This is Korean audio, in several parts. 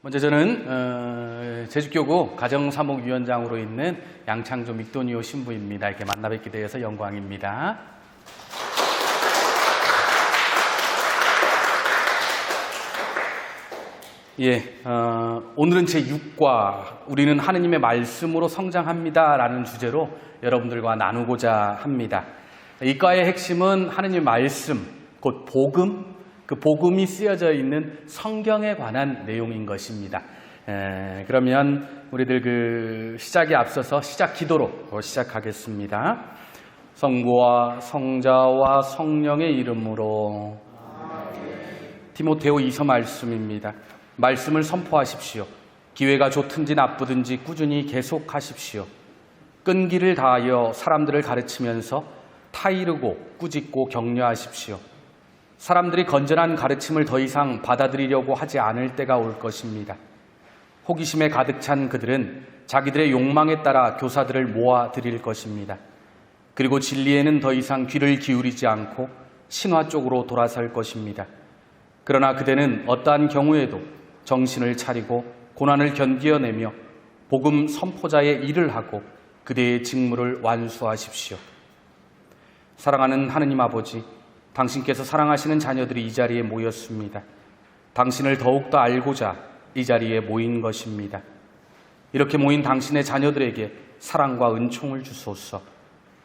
먼저 저는 제주교구 가정사목위원장으로 있는 양창조 믹도니오 신부입니다. 이렇게 만나 뵙게 되어서 영광입니다. 오늘은 제6과 우리는 하느님의 말씀으로 성장합니다 라는 주제로 여러분들과 나누고자 합니다. 이 과의 핵심은 하느님의 말씀, 곧 복음, 그 복음이 쓰여져 있는 성경에 관한 내용인 것입니다. 그러면 우리들 시작에 앞서서 시작 기도로 시작하겠습니다. 성부와 성자와 성령의 이름으로. 디모데오 2서 말씀입니다. 말씀을 선포하십시오. 기회가 좋든지 나쁘든지 꾸준히 계속하십시오. 끈기를 다하여 사람들을 가르치면서 타이르고 꾸짖고 격려하십시오. 사람들이 건전한 가르침을 더 이상 받아들이려고 하지 않을 때가 올 것입니다. 호기심에 가득 찬 그들은 자기들의 욕망에 따라 교사들을 모아들일 것입니다. 그리고 진리에는 더 이상 귀를 기울이지 않고 신화 쪽으로 돌아설 것입니다. 그러나 그대는 어떠한 경우에도 정신을 차리고 고난을 견디어내며 복음 선포자의 일을 하고 그대의 직무를 완수하십시오. 사랑하는 하느님 아버지, 당신께서 사랑하시는 자녀들이 이 자리에 모였습니다. 당신을 더욱더 알고자 이 자리에 모인 것입니다. 이렇게 모인 당신의 자녀들에게 사랑과 은총을 주소서.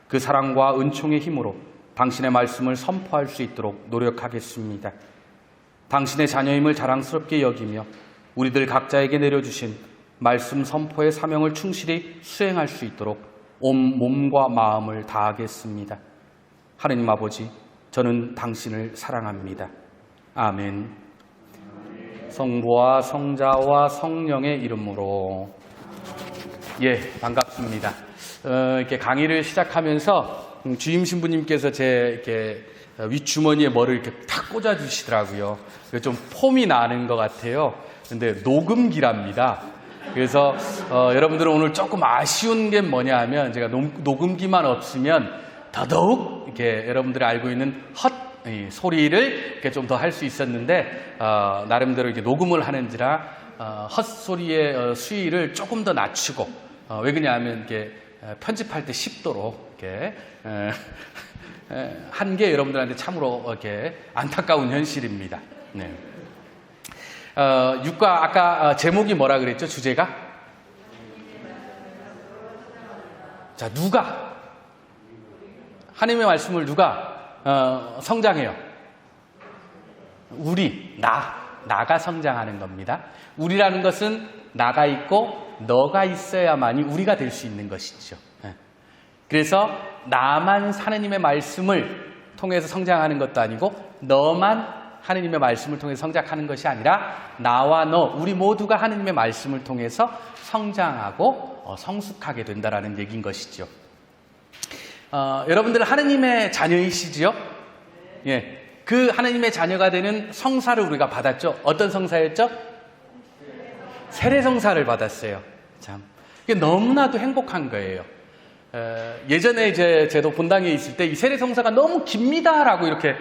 그 사랑과 은총의 힘으로 당신의 말씀을 선포할 수 있도록 노력하겠습니다. 당신의 자녀임을 자랑스럽게 여기며 우리들 각자에게 내려주신 말씀 선포의 사명을 충실히 수행할 수 있도록 온 몸과 마음을 다하겠습니다. 하느님 아버지, 저는 당신을 사랑합니다. 아멘. 성부와 성자와 성령의 이름으로. 반갑습니다. 이렇게 강의를 시작하면서 주임 신부님께서 제 이렇게 윗주머니에 뭐를 이렇게 탁 꽂아주시더라고요. 좀 폼이 나는 것 같아요. 근데 녹음기랍니다. 그래서 여러분들은 오늘 조금 아쉬운 게 뭐냐 하면 제가 녹음기만 없으면 더더욱 이렇게 여러분들이 알고 있는 소리를 이렇게 좀 더 할 수 있었는데 나름대로 이렇게 녹음을 하는지라 헛소리의 수위를 조금 더 낮추고 왜 그러냐면 이렇게 편집할 때 쉽도록 이렇게 한 게 여러분들한테 참으로 이렇게 안타까운 현실입니다. 네. 6과 아까 제목이 뭐라 그랬죠? 주제가? 자, 누가? 하나님의 말씀을 누가 성장해요? 나가 성장하는 겁니다. 우리라는 것은 나가 있고 너가 있어야만이 우리가 될 수 있는 것이죠. 그래서 나만 하나님의 말씀을 통해서 성장하는 것도 아니고 너만 하나님의 말씀을 통해서 성장하는 것이 아니라 나와 너, 우리 모두가 하나님의 말씀을 통해서 성장하고 성숙하게 된다라는 얘기인 것이죠. 여러분들 하나님의 자녀이시지요? 그 하나님의 자녀가 되는 성사를 우리가 받았죠. 어떤 성사였죠? 세례성사를 받았어요. 참, 이게 너무나도 행복한 거예요. 예전에 제도 본당에 있을 때 이 세례성사가 너무 깁니다라고 이렇게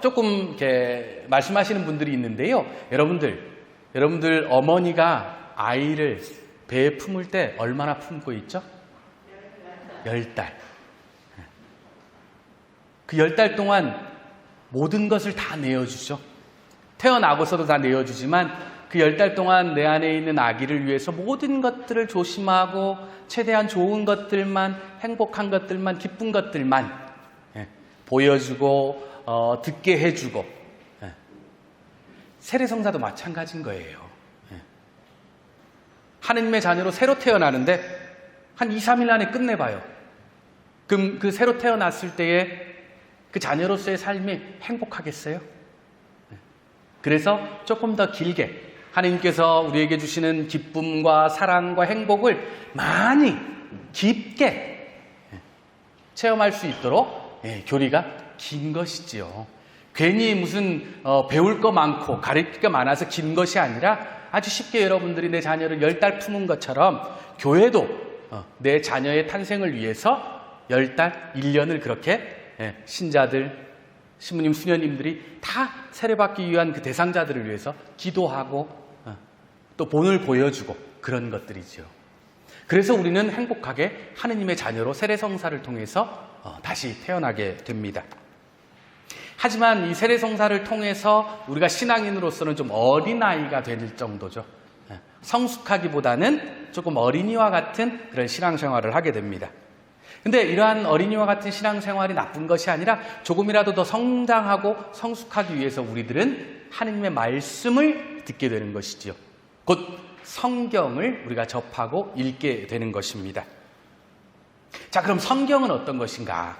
조금 이렇게 말씀하시는 분들이 있는데요. 여러분들 어머니가 아이를 배에 품을 때 얼마나 품고 있죠? 10달. 그 10달 동안 모든 것을 다 내어주죠. 태어나고서도 다 내어주지만 그 10달 동안 내 안에 있는 아기를 위해서 모든 것들을 조심하고 최대한 좋은 것들만, 행복한 것들만, 기쁜 것들만 보여주고 듣게 해주고. 세례성사도 마찬가지인 거예요. 하느님의 자녀로 새로 태어나는데 한 2, 3일 안에 끝내봐요. 그럼 그 새로 태어났을 때에 그 자녀로서의 삶이 행복하겠어요? 그래서 조금 더 길게 하나님께서 우리에게 주시는 기쁨과 사랑과 행복을 많이 깊게 체험할 수 있도록 교리가 긴 것이지요. 괜히 무슨 배울 거 많고 가르칠 거 많아서 긴 것이 아니라 아주 쉽게 여러분들이 내 자녀를 10달 품은 것처럼 교회도 내 자녀의 탄생을 위해서 10달, 1년을 그렇게 신자들, 신부님, 수녀님들이 다 세례받기 위한 그 대상자들을 위해서 기도하고 또 본을 보여주고 그런 것들이죠. 그래서 우리는 행복하게 하느님의 자녀로 세례성사를 통해서 다시 태어나게 됩니다. 하지만 이 세례성사를 통해서 우리가 신앙인으로서는 좀 어린아이가 될 정도죠. 성숙하기보다는 조금 어린이와 같은 그런 신앙생활을 하게 됩니다. 근데 이러한 어린이와 같은 신앙생활이 나쁜 것이 아니라 조금이라도 더 성장하고 성숙하기 위해서 우리들은 하느님의 말씀을 듣게 되는 것이지요. 곧 성경을 우리가 접하고 읽게 되는 것입니다. 자, 그럼 성경은 어떤 것인가?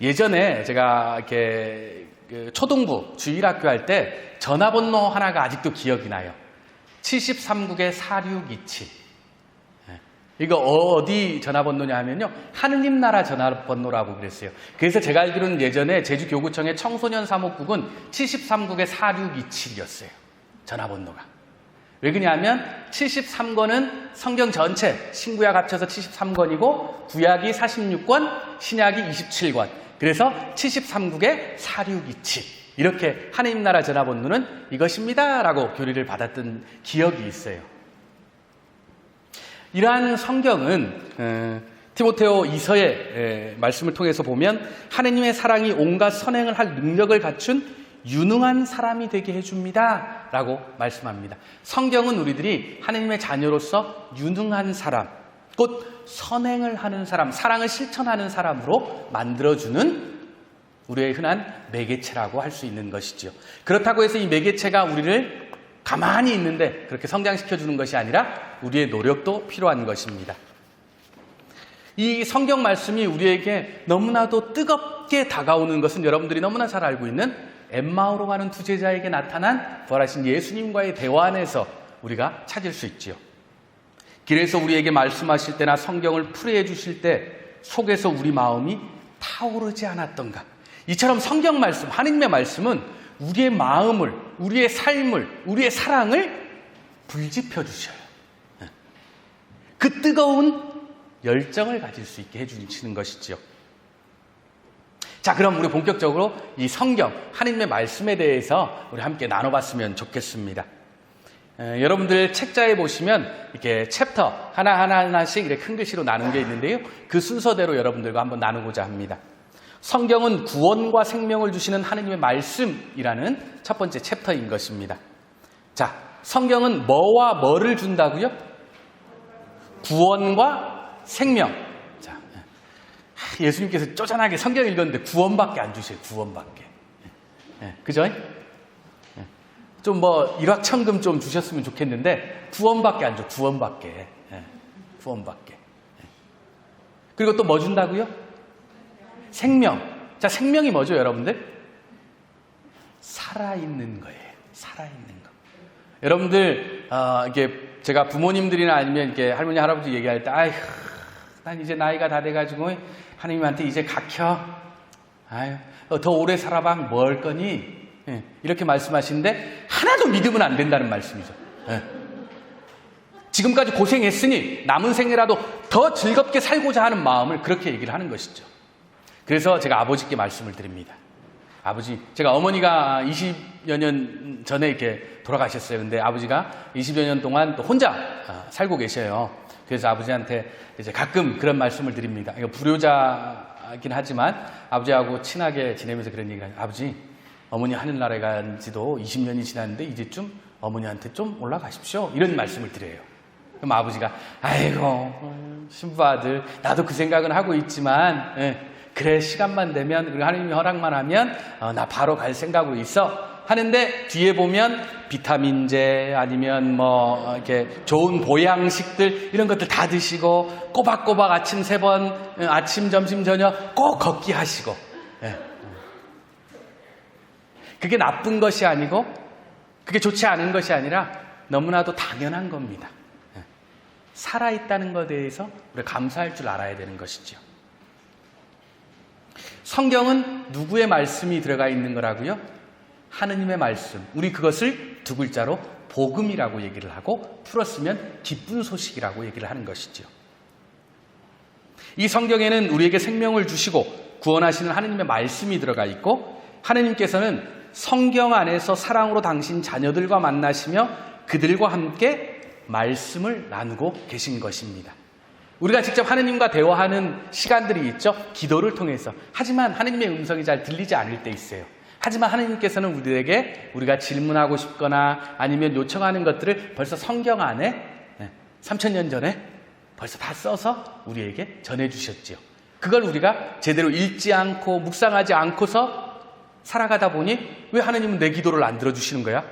예전에 제가 이렇게 초등부 주일학교 할 때 전화번호 하나가 아직도 기억이 나요. 73국에 4627. 이거 어디 전화번호냐 하면요, 하느님 나라 전화번호라고 그랬어요. 그래서 제가 알기로는 예전에 제주교구청의 청소년 사목국은 73국에 4627이었어요. 전화번호가. 왜 그러냐면 73권은 성경 전체, 신구약 합쳐서 73권이고 구약이 46권, 신약이 27권. 그래서 73국에 4627. 이렇게 하느님 나라 전화번호는 이것입니다 라고 교리를 받았던 기억이 있어요. 이러한 성경은 디모데오 2서의 말씀을 통해서 보면 하느님의 사랑이 온갖 선행을 할 능력을 갖춘 유능한 사람이 되게 해줍니다 라고 말씀합니다. 성경은 우리들이 하느님의 자녀로서 유능한 사람, 곧 선행을 하는 사람, 사랑을 실천하는 사람으로 만들어주는 우리의 흔한 매개체라고 할 수 있는 것이지요. 그렇다고 해서 이 매개체가 우리를 가만히 있는데 그렇게 성장시켜주는 것이 아니라 우리의 노력도 필요한 것입니다. 이 성경 말씀이 우리에게 너무나도 뜨겁게 다가오는 것은 여러분들이 너무나 잘 알고 있는 엠마오로 가는 두 제자에게 나타난 부활하신 예수님과의 대화 안에서 우리가 찾을 수 있지요. 길에서 우리에게 말씀하실 때나 성경을 풀이해 주실 때 속에서 우리 마음이 타오르지 않았던가. 이처럼 성경 말씀, 하느님의 말씀은 우리의 마음을, 우리의 삶을, 우리의 사랑을 불지펴 주셔요. 그 뜨거운 열정을 가질 수 있게 해주시는 것이죠. 자, 그럼 우리 본격적으로 이 성경, 하느님의 말씀에 대해서 우리 함께 나눠봤으면 좋겠습니다. 여러분들 책자에 보시면 이렇게 챕터 하나씩 이렇게 큰 글씨로 나눈 게 있는데요. 그 순서대로 여러분들과 한번 나누고자 합니다. 성경은 구원과 생명을 주시는 하느님의 말씀이라는 첫 번째 챕터인 것입니다. 자, 성경은 뭐와 뭐를 준다고요? 구원과 생명. 자, 예수님께서 쪼잔하게 성경 읽었는데 구원밖에 안 주세요. 구원밖에. 그죠? 좀 뭐 일확천금 좀 주셨으면 좋겠는데 구원밖에 안 줘. 구원밖에. 구원밖에. 그리고 또 뭐 준다고요? 생명. 자, 생명이 뭐죠, 여러분들? 살아있는 거예요. 살아있는 거. 여러분들, 이게 제가 부모님들이나 아니면 이렇게 할머니, 할아버지 얘기할 때, 아휴, 난 이제 나이가 다 돼가지고 하나님한테 이제 갇혀. 아유, 더 오래 살아봐. 뭐 할 거니? 이렇게 말씀하시는데 하나도 믿으면 안 된다는 말씀이죠. 지금까지 고생했으니 남은 생애라도 더 즐겁게 살고자 하는 마음을 그렇게 얘기를 하는 것이죠. 그래서 제가 아버지께 말씀을 드립니다. 아버지, 제가 어머니가 20여 년 전에 이렇게 돌아가셨어요. 근데 아버지가 20여 년 동안 또 혼자 살고 계셔요. 그래서 아버지한테 이제 가끔 그런 말씀을 드립니다. 이거 불효자긴 하지만 아버지하고 친하게 지내면서 그런 얘기를 해요. 아버지, 어머니 하늘나라에 간 지도 20년이 지났는데 이제쯤 어머니한테 좀 올라가십시오. 이런 말씀을 드려요. 그럼 아버지가, 아이고, 신부아들, 나도 그 생각은 하고 있지만, 그래, 시간만 되면, 그리고 하나님이 허락만 하면, 나 바로 갈 생각으로 있어. 하는데, 뒤에 보면, 비타민제, 아니면 뭐, 이렇게 좋은 보양식들, 이런 것들 다 드시고, 꼬박꼬박 아침 3번, 아침, 점심, 저녁 꼭 걷기 하시고. 그게 나쁜 것이 아니고, 그게 좋지 않은 것이 아니라, 너무나도 당연한 겁니다. 살아있다는 것에 대해서 우리가 감사할 줄 알아야 되는 것이죠. 성경은 누구의 말씀이 들어가 있는 거라고요? 하느님의 말씀. 우리 그것을 두 글자로 복음이라고 얘기를 하고 풀었으면 기쁜 소식이라고 얘기를 하는 것이죠. 이 성경에는 우리에게 생명을 주시고 구원하시는 하느님의 말씀이 들어가 있고 하느님께서는 성경 안에서 사랑으로 당신 자녀들과 만나시며 그들과 함께 말씀을 나누고 계신 것입니다. 우리가 직접 하느님과 대화하는 시간들이 있죠. 기도를 통해서. 하지만 하느님의 음성이 잘 들리지 않을 때 있어요. 하지만 하느님께서는 우리에게 우리가 질문하고 싶거나 아니면 요청하는 것들을 벌써 성경 안에 3000년 전에 벌써 다 써서 우리에게 전해주셨지요. 그걸 우리가 제대로 읽지 않고 묵상하지 않고서 살아가다 보니 왜 하느님은 내 기도를 안 들어주시는 거야?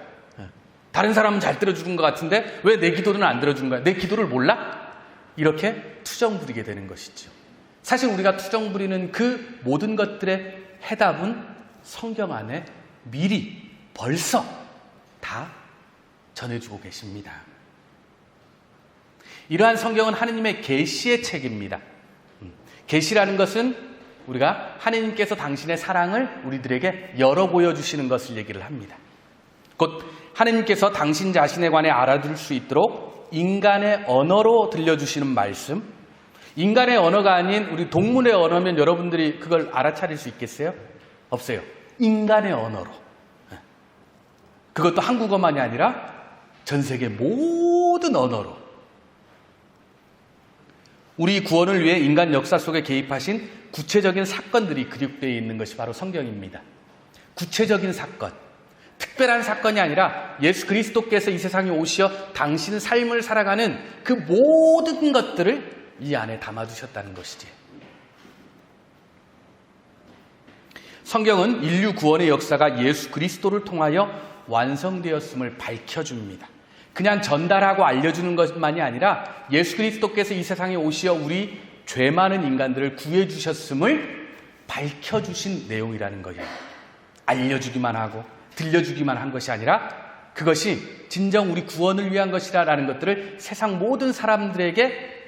다른 사람은 잘 들어주는 것 같은데 왜 내 기도는 안 들어주는 거야? 내 기도를 몰라? 이렇게 투정 부리게 되는 것이죠. 사실 우리가 투정 부리는 그 모든 것들의 해답은 성경 안에 미리 벌써 다 전해주고 계십니다. 이러한 성경은 하느님의 계시의 책입니다. 계시라는 것은 우리가 하느님께서 당신의 사랑을 우리들에게 열어 보여주시는 것을 얘기를 합니다. 곧 하느님께서 당신 자신에 관해 알아둘 수 있도록 인간의 언어로 들려주시는 말씀. 인간의 언어가 아닌 우리 동물의 언어면 여러분들이 그걸 알아차릴 수 있겠어요? 없어요. 인간의 언어로. 그것도 한국어만이 아니라 전 세계 모든 언어로. 우리 구원을 위해 인간 역사 속에 개입하신 구체적인 사건들이 기록되어 있는 것이 바로 성경입니다. 구체적인 사건. 특별한 사건이 아니라 예수 그리스도께서 이 세상에 오시어 당신 삶을 살아가는 그 모든 것들을 이 안에 담아두셨다는 것이지. 성경은 인류 구원의 역사가 예수 그리스도를 통하여 완성되었음을 밝혀줍니다. 그냥 전달하고 알려주는 것만이 아니라 예수 그리스도께서 이 세상에 오시어 우리 죄 많은 인간들을 구해주셨음을 밝혀주신 내용이라는 거예요. 알려주기만 하고 들려주기만 한 것이 아니라 그것이 진정 우리 구원을 위한 것이라는 것들을 세상 모든 사람들에게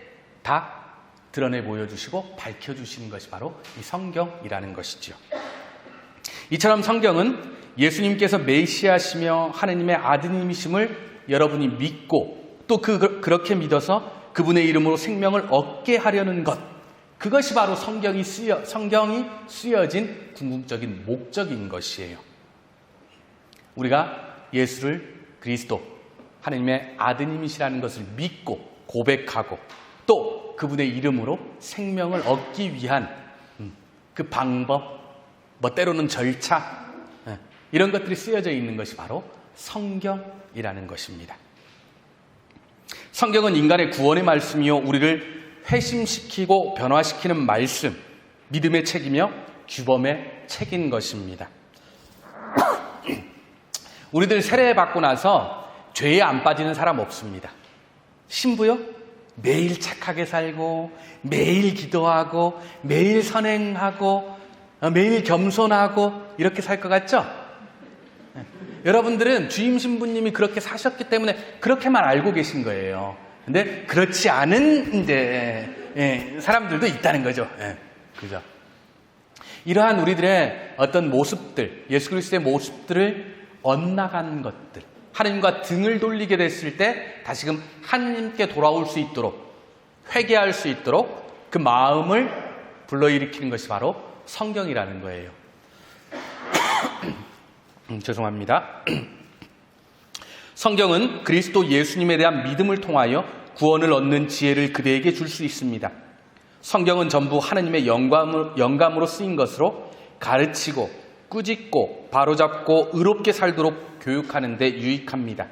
다 드러내 보여주시고 밝혀주시는 것이 바로 이 성경이라는 것이죠. 이처럼 성경은 예수님께서 메시아시며 하느님의 아드님이심을 여러분이 믿고 또 그렇게 믿어서 그분의 이름으로 생명을 얻게 하려는 것, 그것이 바로 성경이 쓰여진 궁극적인 목적인 것이에요. 우리가 예수를 그리스도, 하느님의 아드님이시라는 것을 믿고 고백하고 또 그분의 이름으로 생명을 얻기 위한 그 방법, 뭐 때로는 절차, 이런 것들이 쓰여져 있는 것이 바로 성경이라는 것입니다. 성경은 인간의 구원의 말씀이요 우리를 회심시키고 변화시키는 말씀, 믿음의 책이며 규범의 책인 것입니다. 우리들 세례받고 나서 죄에 안 빠지는 사람 없습니다. 신부요? 매일 착하게 살고 매일 기도하고 매일 선행하고 매일 겸손하고 이렇게 살 것 같죠? 여러분들은 주임 신부님이 그렇게 사셨기 때문에 그렇게만 알고 계신 거예요. 근데 그렇지 않은 사람들도 있다는 거죠. 그죠? 이러한 우리들의 어떤 모습들, 예수 그리스도의 모습들을 엇나간 것들, 하느님과 등을 돌리게 됐을 때 다시금 하느님께 돌아올 수 있도록, 회개할 수 있도록 그 마음을 불러일으키는 것이 바로 성경이라는 거예요. 죄송합니다. 성경은 그리스도 예수님에 대한 믿음을 통하여 구원을 얻는 지혜를 그대에게 줄 수 있습니다. 성경은 전부 하느님의 영감으로 쓰인 것으로 가르치고 꾸짖고 바로잡고 의롭게 살도록 교육하는 데 유익합니다.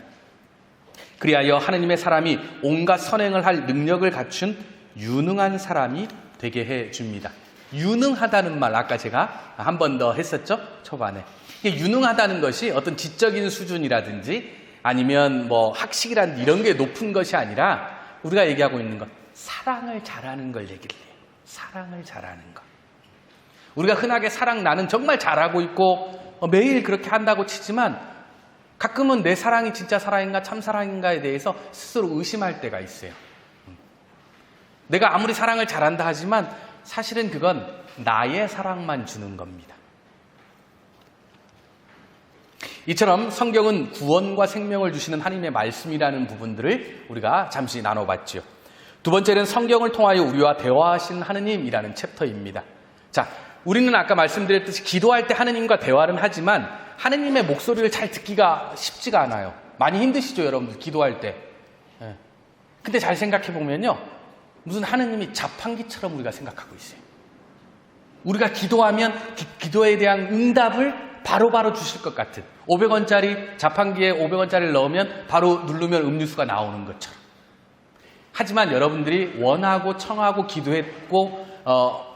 그리하여 하느님의 사람이 온갖 선행을 할 능력을 갖춘 유능한 사람이 되게 해줍니다. 유능하다는 말 아까 제가 한 번 더 했었죠? 초반에. 이게 유능하다는 것이 어떤 지적인 수준이라든지 아니면 뭐 학식이라든지 이런 게 높은 것이 아니라 우리가 얘기하고 있는 것, 사랑을 잘하는 걸 얘기를 해요. 사랑을 잘하는 것. 우리가 흔하게 사랑 나는 정말 잘하고 있고 매일 그렇게 한다고 치지만 가끔은 내 사랑이 진짜 사랑인가 참사랑인가에 대해서 스스로 의심할 때가 있어요. 내가 아무리 사랑을 잘한다 하지만 사실은 그건 나의 사랑만 주는 겁니다. 이처럼 성경은 구원과 생명을 주시는 하나님의 말씀이라는 부분들을 우리가 잠시 나눠봤죠. 두 번째는 성경을 통하여 우리와 대화하신 하느님이라는 챕터입니다. 자, 우리는 아까 말씀드렸듯이 기도할 때 하느님과 대화는 하지만 하느님의 목소리를 잘 듣기가 쉽지가 않아요. 많이 힘드시죠, 여러분들? 기도할 때. 근데 잘 생각해 보면요, 무슨 하느님이 자판기처럼 우리가 생각하고 있어요. 우리가 기도하면 기도에 대한 응답을 바로바로 주실 것 같은, 500원짜리 자판기에 500원짜리를 넣으면 바로 누르면 음료수가 나오는 것처럼. 하지만 여러분들이 원하고 청하고 기도했고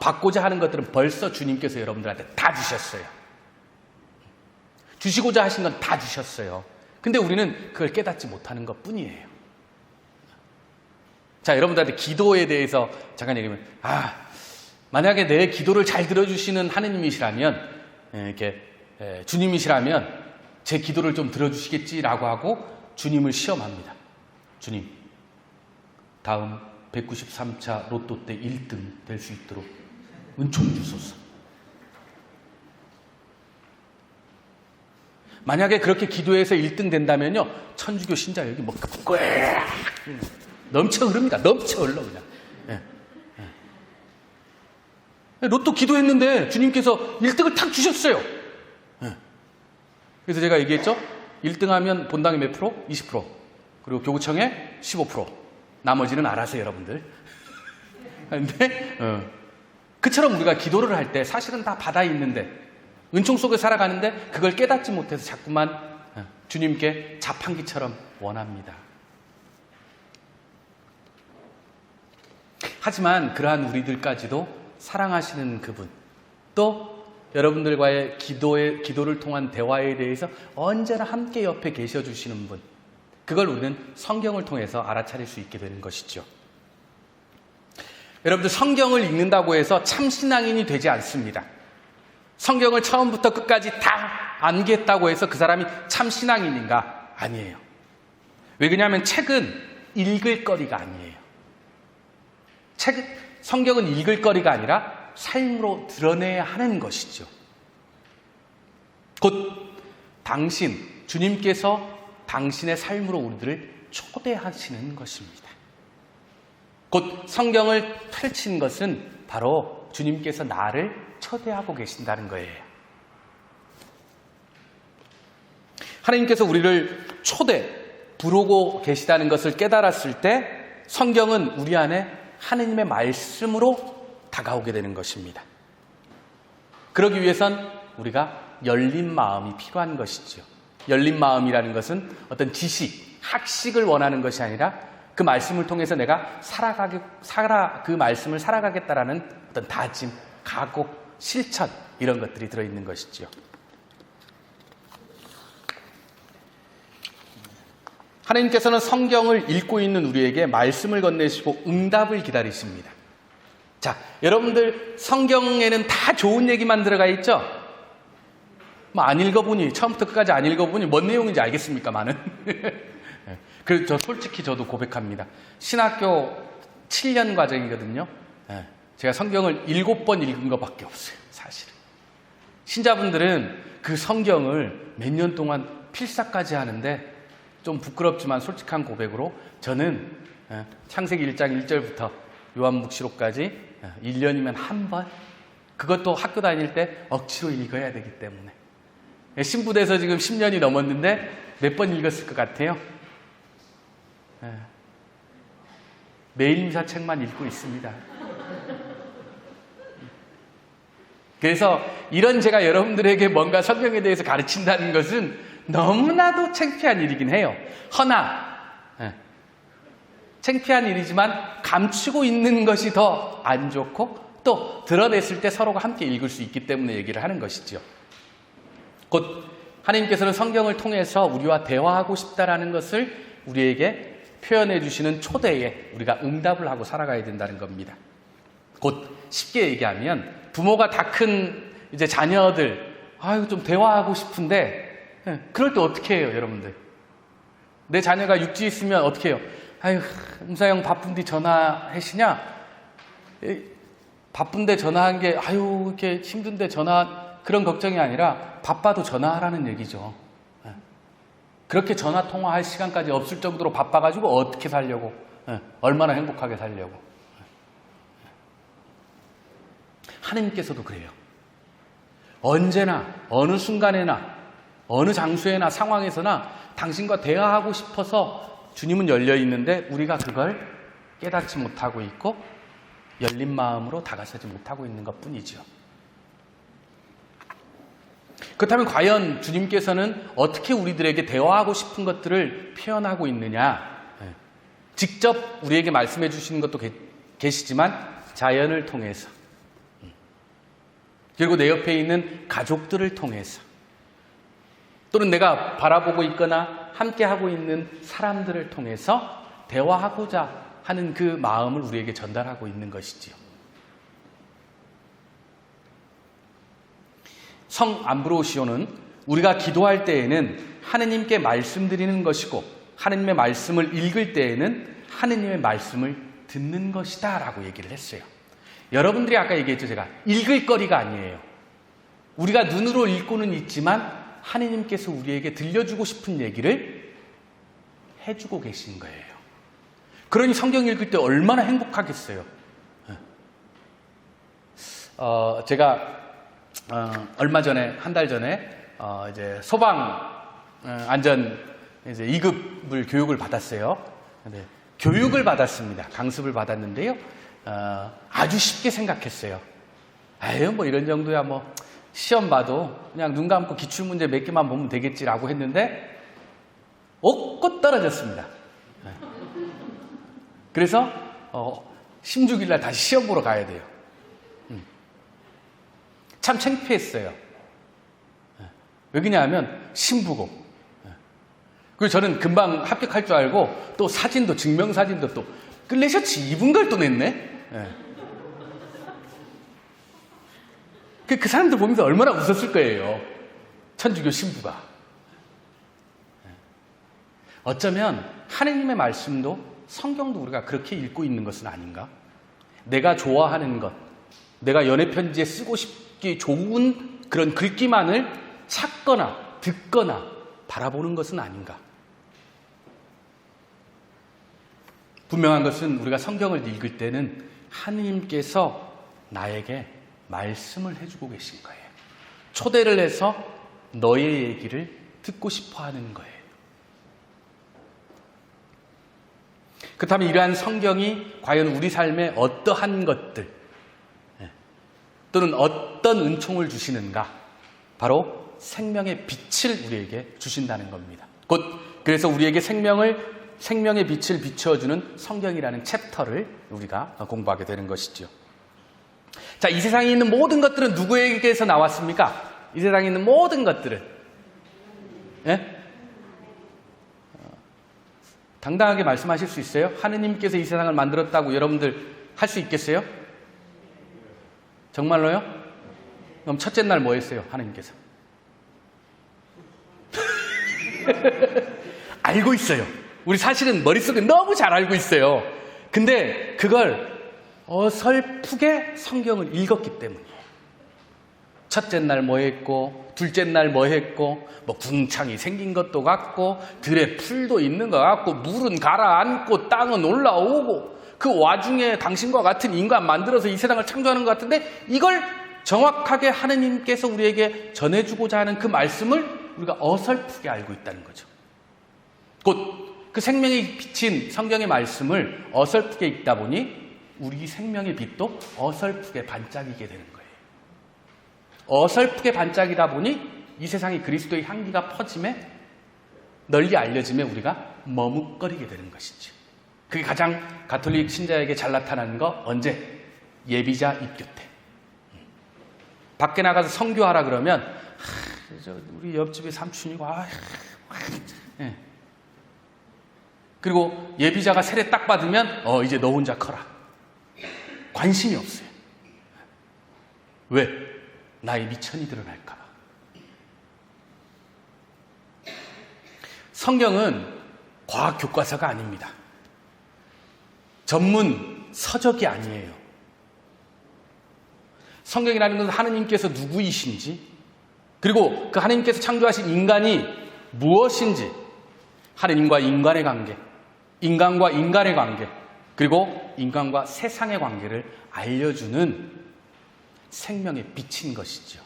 받고자 하는 것들은 벌써 주님께서 여러분들한테 다 주셨어요. 주시고자 하신 건 다 주셨어요. 근데 우리는 그걸 깨닫지 못하는 것 뿐이에요. 자, 여러분들한테 기도에 대해서 잠깐 얘기하면, 만약에 내 기도를 잘 들어주시는 하느님이시라면, 주님이시라면 제 기도를 좀 들어주시겠지라고 하고 주님을 시험합니다. 주님, 다음 193차 로또 때 1등 될 수 있도록 은총 주소서. 만약에 그렇게 기도해서 1등 된다면요, 천주교 신자 여기 뭐 넘쳐 흐릅니다. 넘쳐 흘러 그냥. 로또 기도했는데 주님께서 1등을 탁 주셨어요. 그래서 제가 얘기했죠. 1등 하면 본당이 몇 프로? 20%. 그리고 교구청에 15%. 나머지는 알아서 여러분들. 근데 그처럼 우리가 기도를 할 때 사실은 다 바다 있는데, 은총 속에 살아가는데 그걸 깨닫지 못해서 자꾸만 주님께 자판기처럼 원합니다. 하지만 그러한 우리들까지도 사랑하시는 그분, 또 여러분들과의 기도를 통한 대화에 대해서 언제나 함께 옆에 계셔주시는 분, 그걸 우리는 성경을 통해서 알아차릴 수 있게 되는 것이죠. 여러분들, 성경을 읽는다고 해서 참신앙인이 되지 않습니다. 성경을 처음부터 끝까지 다 암기했다고 해서 그 사람이 참신앙인인가? 아니에요. 왜 그러냐면 책은 읽을 거리가 아니에요. 성경은 읽을 거리가 아니라 삶으로 드러내야 하는 것이죠. 곧 주님께서 당신의 삶으로 우리들을 초대하시는 것입니다. 곧 성경을 펼친 것은 바로 주님께서 나를 초대하고 계신다는 거예요. 하나님께서 우리를 부르고 계시다는 것을 깨달았을 때 성경은 우리 안에 하느님의 말씀으로 다가오게 되는 것입니다. 그러기 위해선 우리가 열린 마음이 필요한 것이죠. 열린 마음이라는 것은 어떤 지식, 학식을 원하는 것이 아니라 그 말씀을 통해서 내가 그 말씀을 살아가겠다라는 어떤 다짐, 각오, 실천, 이런 것들이 들어있는 것이죠. 하나님께서는 성경을 읽고 있는 우리에게 말씀을 건네시고 응답을 기다리십니다. 자, 여러분들 성경에는 다 좋은 얘기만 들어가 있죠? 안 읽어보니, 처음부터 끝까지 안 읽어보니 뭔 내용인지 알겠습니까, 많은? 그래서 솔직히 저도 고백합니다. 신학교 7년 과정이거든요. 제가 성경을 7번 읽은 것밖에 없어요, 사실은. 신자분들은 그 성경을 몇 년 동안 필사까지 하는데, 좀 부끄럽지만 솔직한 고백으로 저는 창세기 1장 1절부터 요한묵시록까지 1년이면 한 번, 그것도 학교 다닐 때 억지로 읽어야 되기 때문에. 신부돼서 지금 10년이 넘었는데 몇 번 읽었을 것 같아요? 매일 미사책만 읽고 있습니다. 그래서 이런 제가 여러분들에게 뭔가 성경에 대해서 가르친다는 것은 너무나도 창피한 일이긴 해요. 허나 창피한 일이지만 감추고 있는 것이 더 안 좋고, 또 드러냈을 때 서로가 함께 읽을 수 있기 때문에 얘기를 하는 것이죠. 곧 하나님께서는 성경을 통해서 우리와 대화하고 싶다라는 것을 우리에게 표현해 주시는 초대에 우리가 응답을 하고 살아가야 된다는 겁니다. 곧 쉽게 얘기하면 부모가 다 큰 이제 자녀들, 좀 대화하고 싶은데 그럴 때 어떻게 해요, 여러분들? 내 자녀가 육지 있으면 어떻게 해요? 음사형 바쁜데 전화하시냐? 바쁜데 전화한 게 이렇게 힘든데 전화, 그런 걱정이 아니라 바빠도 전화하라는 얘기죠. 그렇게 전화 통화할 시간까지 없을 정도로 바빠가지고 어떻게 살려고, 얼마나 행복하게 살려고. 하나님께서도 그래요. 언제나, 어느 순간에나, 어느 장소에나 상황에서나 당신과 대화하고 싶어서 주님은 열려 있는데 우리가 그걸 깨닫지 못하고 있고 열린 마음으로 다가서지 못하고 있는 것뿐이죠. 그렇다면 과연 주님께서는 어떻게 우리들에게 대화하고 싶은 것들을 표현하고 있느냐? 직접 우리에게 말씀해 주시는 것도 계시지만 자연을 통해서, 그리고 내 옆에 있는 가족들을 통해서, 또는 내가 바라보고 있거나 함께하고 있는 사람들을 통해서 대화하고자 하는 그 마음을 우리에게 전달하고 있는 것이지요. 성 암브로시오는 우리가 기도할 때에는 하느님께 말씀드리는 것이고 하느님의 말씀을 읽을 때에는 하느님의 말씀을 듣는 것이다 라고 얘기를 했어요. 여러분들이 아까 얘기했죠. 제가 읽을 거리가 아니에요. 우리가 눈으로 읽고는 있지만 하느님께서 우리에게 들려주고 싶은 얘기를 해주고 계신 거예요. 그러니 성경 읽을 때 얼마나 행복하겠어요. 제가 얼마 전에, 한 달 전에 이제 소방 안전 이제 2급을 교육을 받았어요. 근데 교육을 받았습니다. 강습을 받았는데요. 아주 쉽게 생각했어요. 아유, 뭐 이런 정도야 뭐 시험 봐도 그냥 눈 감고 기출문제 몇 개만 보면 되겠지라고 했는데 얻고 떨어졌습니다. 그래서 16일 날 다시 시험 보러 가야 돼요. 참 창피했어요. 왜 그러냐면 신부고. 그리고 저는 금방 합격할 줄 알고 또 사진도, 증명사진도 또 끌레셔츠 입은 걸 또 냈네. 그 사람들 보면서 얼마나 웃었을 거예요. 천주교 신부가. 어쩌면 하느님의 말씀도 성경도 우리가 그렇게 읽고 있는 것은 아닌가? 내가 좋아하는 것, 내가 연애편지에 쓰고 싶기 좋은 그런 글귀만을 찾거나 듣거나 바라보는 것은 아닌가? 분명한 것은 우리가 성경을 읽을 때는 하느님께서 나에게 말씀을 해주고 계신 거예요. 초대를 해서 너의 얘기를 듣고 싶어 하는 거예요. 그렇다면 이러한 성경이 과연 우리 삶에 어떠한 것들 또는 어떤 은총을 주시는가? 바로 생명의 빛을 우리에게 주신다는 겁니다. 곧 그래서 우리에게 생명의 빛을 비추어주는 성경이라는 챕터를 우리가 공부하게 되는 것이죠. 자, 이 세상에 있는 모든 것들은 누구에게서 나왔습니까? 이 세상에 있는 모든 것들은. 예? 당당하게 말씀하실 수 있어요? 하느님께서 이 세상을 만들었다고 여러분들 할 수 있겠어요? 정말로요? 그럼 첫째 날 뭐 했어요? 하느님께서. 알고 있어요. 우리 사실은 머릿속에 너무 잘 알고 있어요. 근데 그걸 어설프게 성경을 읽었기 때문이에요. 첫째 날 뭐 했고, 둘째 날 뭐 했고, 뭐 궁창이 생긴 것도 같고, 들에 풀도 있는 것 같고, 물은 가라앉고, 땅은 올라오고, 그 와중에 당신과 같은 인간 만들어서 이 세상을 창조하는 것 같은데, 이걸 정확하게 하느님께서 우리에게 전해주고자 하는 그 말씀을 우리가 어설프게 알고 있다는 거죠. 곧 그 생명이 비친 성경의 말씀을 어설프게 읽다 보니 우리 생명의 빛도 어설프게 반짝이게 되는 거예요. 어설프게 반짝이다 보니 이 세상에 그리스도의 향기가 퍼짐에 널리 알려짐에 우리가 머뭇거리게 되는 것이죠. 그게 가장 가톨릭 신자에게 잘 나타나는 거 언제? 예비자 입교 때. 밖에 나가서 선교하라 그러면 우리 옆집에 삼촌이고 예. 그리고 예비자가 세례 딱 받으면 이제 너 혼자 커라. 관심이 없어요. 왜? 나의 미천이 드러날까 봐. 성경은 과학 교과서가 아닙니다. 전문 서적이 아니에요. 성경이라는 것은 하느님께서 누구이신지, 그리고 그 하느님께서 창조하신 인간이 무엇인지, 하느님과 인간의 관계, 인간과 인간의 관계, 그리고 인간과 세상의 관계를 알려주는 생명의 빛인 것이죠.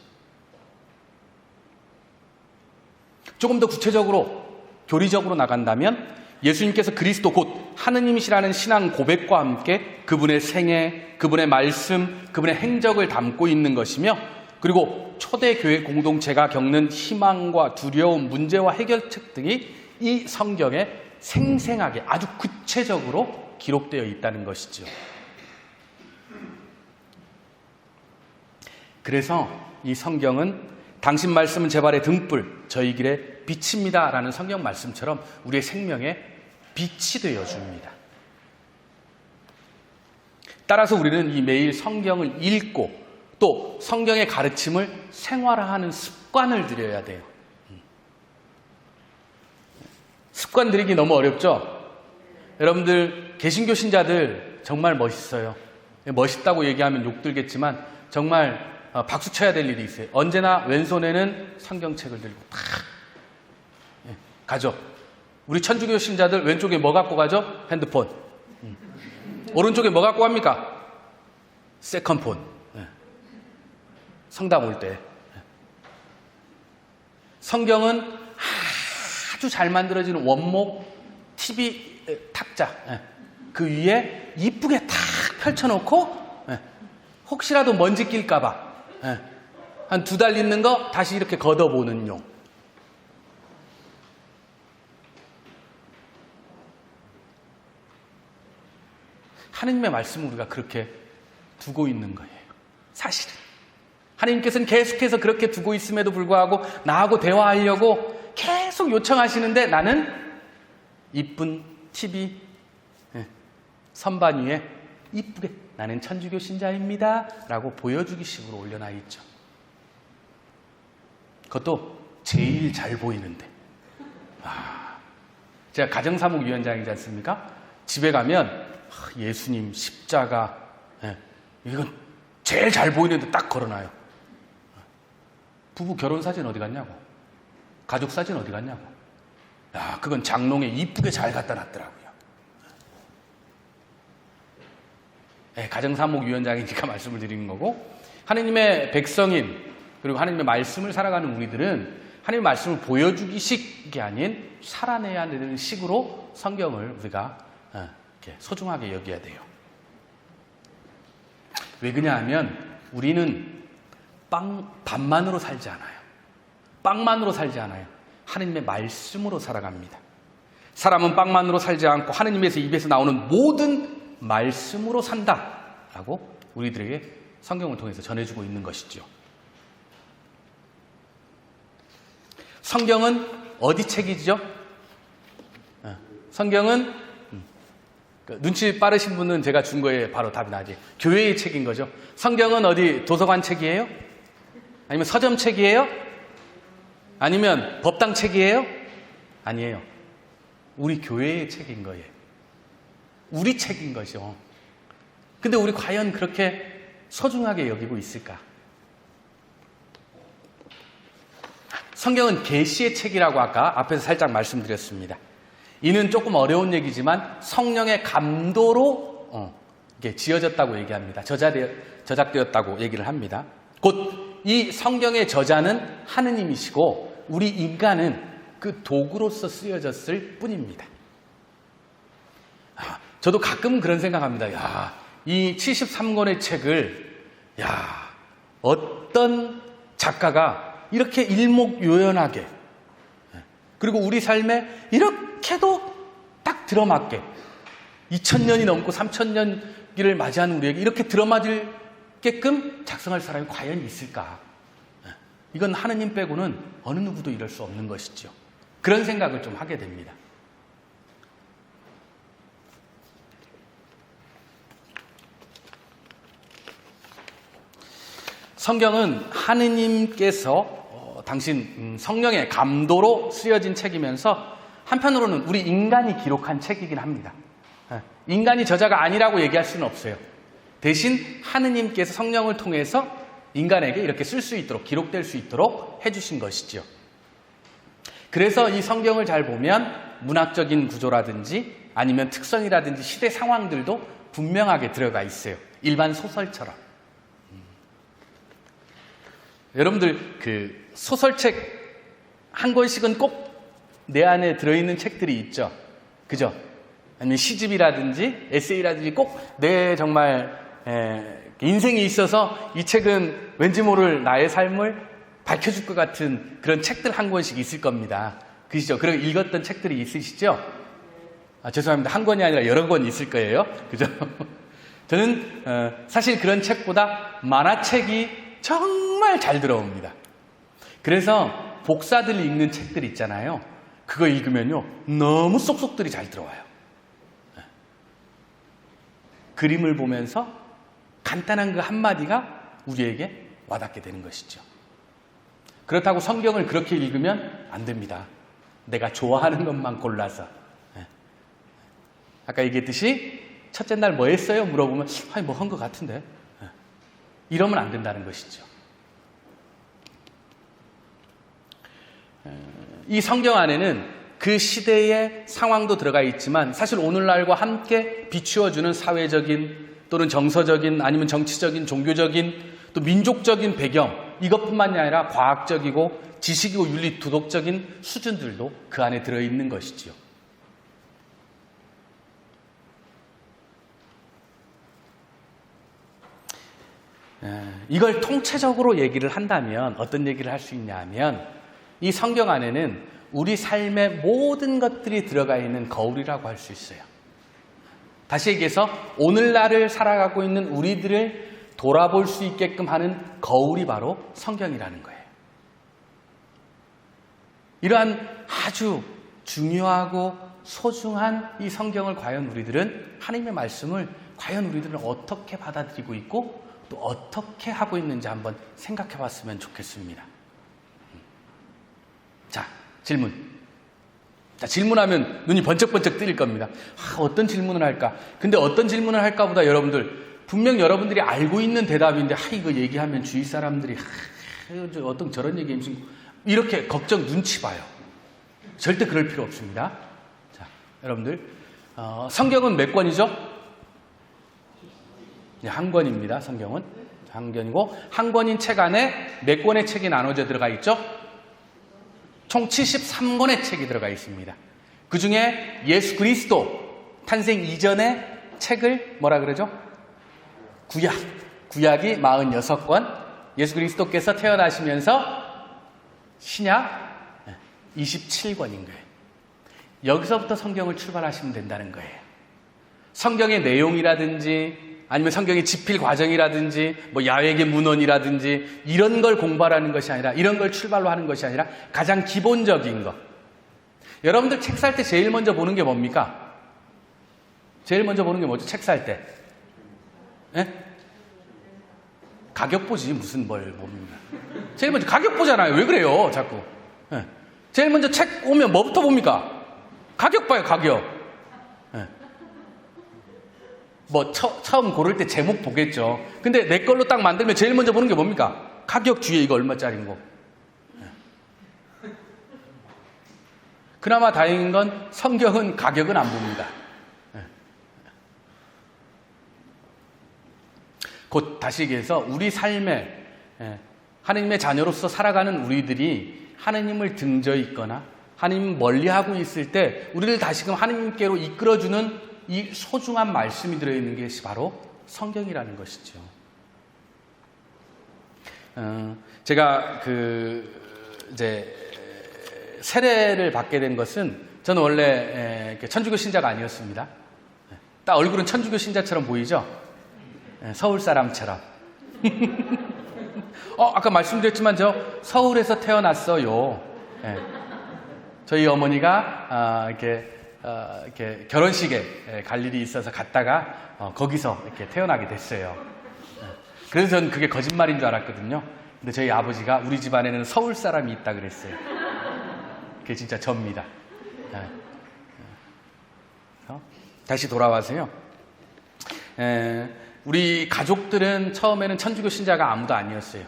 조금 더 구체적으로, 교리적으로 나간다면 예수님께서 그리스도 곧 하느님이시라는 신앙 고백과 함께 그분의 생애, 그분의 말씀, 그분의 행적을 담고 있는 것이며, 그리고 초대교회 공동체가 겪는 희망과 두려움, 문제와 해결책 등이 이 성경에 생생하게 아주 구체적으로 기록되어 있다는 것이죠. 그래서 이 성경은 당신 말씀은 제 발의 등불, 저희 길의 빛입니다 라는 성경 말씀처럼 우리의 생명에 빛이 되어줍니다. 따라서 우리는 이 매일 성경을 읽고 또 성경의 가르침을 생활화하는 습관을 들여야 돼요. 습관 들이기 너무 어렵죠? 여러분들 개신교 신자들 정말 멋있어요. 멋있다고 얘기하면 욕 들겠지만 정말 박수 쳐야 될 일이 있어요. 언제나 왼손에는 성경책을 들고 탁 가죠. 우리 천주교 신자들 왼쪽에 뭐 갖고 가죠? 핸드폰. 오른쪽에 뭐 갖고 갑니까? 세컨폰. 성당 올 때. 성경은 아주 잘 만들어진 원목 TV 탁자. 그 위에 이쁘게 탁 펼쳐놓고 혹시라도 먼지 낄까봐 한 2달 있는 거 다시 이렇게 걷어보는 용. 하느님의 말씀을 우리가 그렇게 두고 있는 거예요. 사실은. 하느님께서는 계속해서 그렇게 두고 있음에도 불구하고 나하고 대화하려고 계속 요청하시는데 나는 이쁜 TV 선반 위에 이쁘게 나는 천주교 신자입니다 라고 보여주기 식으로 올려놔 있죠. 그것도 제일 잘 보이는데. 제가 가정사목위원장이지 않습니까? 집에 가면 예수님 십자가 이건 제일 잘 보이는데 딱 걸어놔요. 부부 결혼사진 어디 갔냐고, 가족사진 어디 갔냐고. 그건 장롱에 이쁘게 잘 갖다 놨더라고요. 가정사목위원장이니까 말씀을 드리는 거고, 하느님의 백성인 그리고 하느님의 말씀을 살아가는 우리들은 하느님의 말씀을 보여주기식이 아닌 살아내야 되는 식으로 성경을 우리가 이렇게 소중하게 여겨야 돼요. 왜 그러냐 하면 우리는 밥만으로 살지 않아요. 빵만으로 살지 않아요. 하느님의 말씀으로 살아갑니다. 사람은 빵만으로 살지 않고 하느님의 입에서 나오는 모든 말씀으로 산다라고 우리들에게 성경을 통해서 전해주고 있는 것이죠. 성경은 어디 책이죠? 성경은 눈치 빠르신 분은 제가 준 거에 바로 답이 나지. 교회의 책인 거죠. 성경은 어디 도서관 책이에요? 아니면 서점 책이에요? 아니면 법당 책이에요? 아니에요. 우리 교회의 책인 거예요. 우리 책인 거죠. 근데 우리 과연 그렇게 소중하게 여기고 있을까? 성경은 계시의 책이라고 아까 앞에서 살짝 말씀드렸습니다. 이는 조금 어려운 얘기지만 성령의 감도로 이게 지어졌다고 얘기합니다. 저작되었다고 얘기를 합니다. 곧 이 성경의 저자는 하느님이시고 우리 인간은 그 도구로서 쓰여졌을 뿐입니다. 저도 가끔 그런 생각합니다. 이 73권의 책을 어떤 작가가 이렇게 일목요연하게 그리고 우리 삶에 이렇게도 딱 들어맞게 2000년이 넘고 3000년기를 맞이하는 우리에게 이렇게 들어맞을게끔 작성할 사람이 과연 있을까? 이건 하느님 빼고는 어느 누구도 이럴 수 없는 것이죠. 그런 생각을 좀 하게 됩니다. 성경은 하느님께서 당신 성령의 감도로 쓰여진 책이면서 한편으로는 우리 인간이 기록한 책이긴 합니다. 인간이 저자가 아니라고 얘기할 수는 없어요. 대신 하느님께서 성령을 통해서 인간에게 이렇게 쓸 수 있도록 기록될 수 있도록 해주신 것이죠. 그래서 이 성경을 잘 보면 문학적인 구조라든지 아니면 특성이라든지 시대 상황들도 분명하게 들어가 있어요. 일반 소설처럼. 여러분들 그 소설책 한 권씩은 꼭 내 안에 들어있는 책들이 있죠. 그죠? 아니면 시집이라든지 에세이라든지 꼭 내 정말 인생이 있어서 이 책은 왠지 모를 나의 삶을 밝혀줄 것 같은 그런 책들 한 권씩 있을 겁니다. 그시죠? 그리고 읽었던 책들이 있으시죠? 죄송합니다. 한 권이 아니라 여러 권 있을 거예요. 그죠? 저는 사실 그런 책보다 만화책이 정말 잘 들어옵니다. 그래서 복사들 읽는 책들 있잖아요. 그거 읽으면요 너무 쏙쏙들이 잘 들어와요. 그림을 보면서 간단한 그 한마디가 우리에게 와닿게 되는 것이죠. 그렇다고 성경을 그렇게 읽으면 안 됩니다. 내가 좋아하는 것만 골라서. 아까 얘기했듯이 첫째 날 뭐 했어요? 물어보면 아니 뭐 한 것 같은데. 이러면 안 된다는 것이죠. 이 성경 안에는 그 시대의 상황도 들어가 있지만 사실 오늘날과 함께 비추어주는 사회적인 또는 정서적인 아니면 정치적인 종교적인 또 민족적인 배경 이것뿐만이 아니라 과학적이고 지식이고 윤리 도덕적인 수준들도 그 안에 들어있는 것이지요. 이걸 통체적으로 얘기를 한다면 어떤 얘기를 할 수 있냐 하면 이 성경 안에는 우리 삶의 모든 것들이 들어가 있는 거울이라고 할 수 있어요. 다시 얘기해서 오늘날을 살아가고 있는 우리들을 돌아볼 수 있게끔 하는 거울이 바로 성경이라는 거예요. 이러한 아주 중요하고 소중한 이 성경을 과연 우리들은 하나님의 말씀을 과연 우리들은 어떻게 받아들이고 있고 또 어떻게 하고 있는지 한번 생각해 봤으면 좋겠습니다. 자, 질문. 자, 질문하면 눈이 번쩍번쩍 뜨일 겁니다. 어떤 질문을 할까? 근데 어떤 질문을 할까보다 여러분들, 분명 여러분들이 알고 있는 대답인데, 이거 얘기하면 주위 사람들이, 어떤 저런 얘기 무슨, 이렇게 걱정 눈치 봐요. 절대 그럴 필요 없습니다. 자, 여러분들, 성경은 몇 권이죠? 한 권입니다. 성경은. 한 권이고, 한 권인 책 안에 몇 권의 책이 나눠져 들어가 있죠? 총 73권의 책이 들어가 있습니다. 그 중에 예수 그리스도 탄생 이전의 책을 뭐라 그러죠? 구약이 46권, 예수 그리스도께서 태어나시면서 신약 27권인 거예요. 여기서부터 성경을 출발하시면 된다는 거예요. 성경의 내용이라든지 아니면 성경의 집필 과정이라든지 뭐 야외계 문헌이라든지 이런 걸 공부하라는 것이 아니라 이런 걸 출발로 하는 것이 아니라 가장 기본적인 것. 여러분들 책 살 때 제일 먼저 보는 게 뭡니까? 제일 먼저 보는 게 뭐죠? 책 살 때. 예? 가격 보지 무슨 뭘 봅니까? 제일 먼저 가격 보잖아요. 왜 그래요? 자꾸. 예. 제일 먼저 책 오면 뭐부터 봅니까? 가격 봐요. 가격. 예. 뭐 처음 고를 때 제목 보겠죠. 근데 내 걸로 딱 만들면 제일 먼저 보는 게 뭡니까? 가격 뒤에 이거 얼마짜리인 거. 그나마 다행인 건 성경은 가격은 안 봅니다. 곧 다시 얘기해서 우리 삶에 하나님의 자녀로서 살아가는 우리들이 하나님을 등져 있거나 하나님 멀리하고 있을 때 우리를 다시금 하나님께로 이끌어주는 이 소중한 말씀이 들어있는 것이 바로 성경이라는 것이죠. 제가 이제 세례를 받게 된 것은 저는 원래 천주교 신자가 아니었습니다. 딱 얼굴은 천주교 신자처럼 보이죠? 서울 사람처럼. 아까 말씀드렸지만 저 서울에서 태어났어요. 저희 어머니가 이렇게 결혼식에 갈 일이 있어서 갔다가 거기서 이렇게 태어나게 됐어요. 그래서 저는 그게 거짓말인 줄 알았거든요. 근데 저희 아버지가 우리 집안에는 서울 사람이 있다 그랬어요. 그게 진짜 접니다. 다시 돌아와서요. 우리 가족들은 처음에는 천주교 신자가 아무도 아니었어요.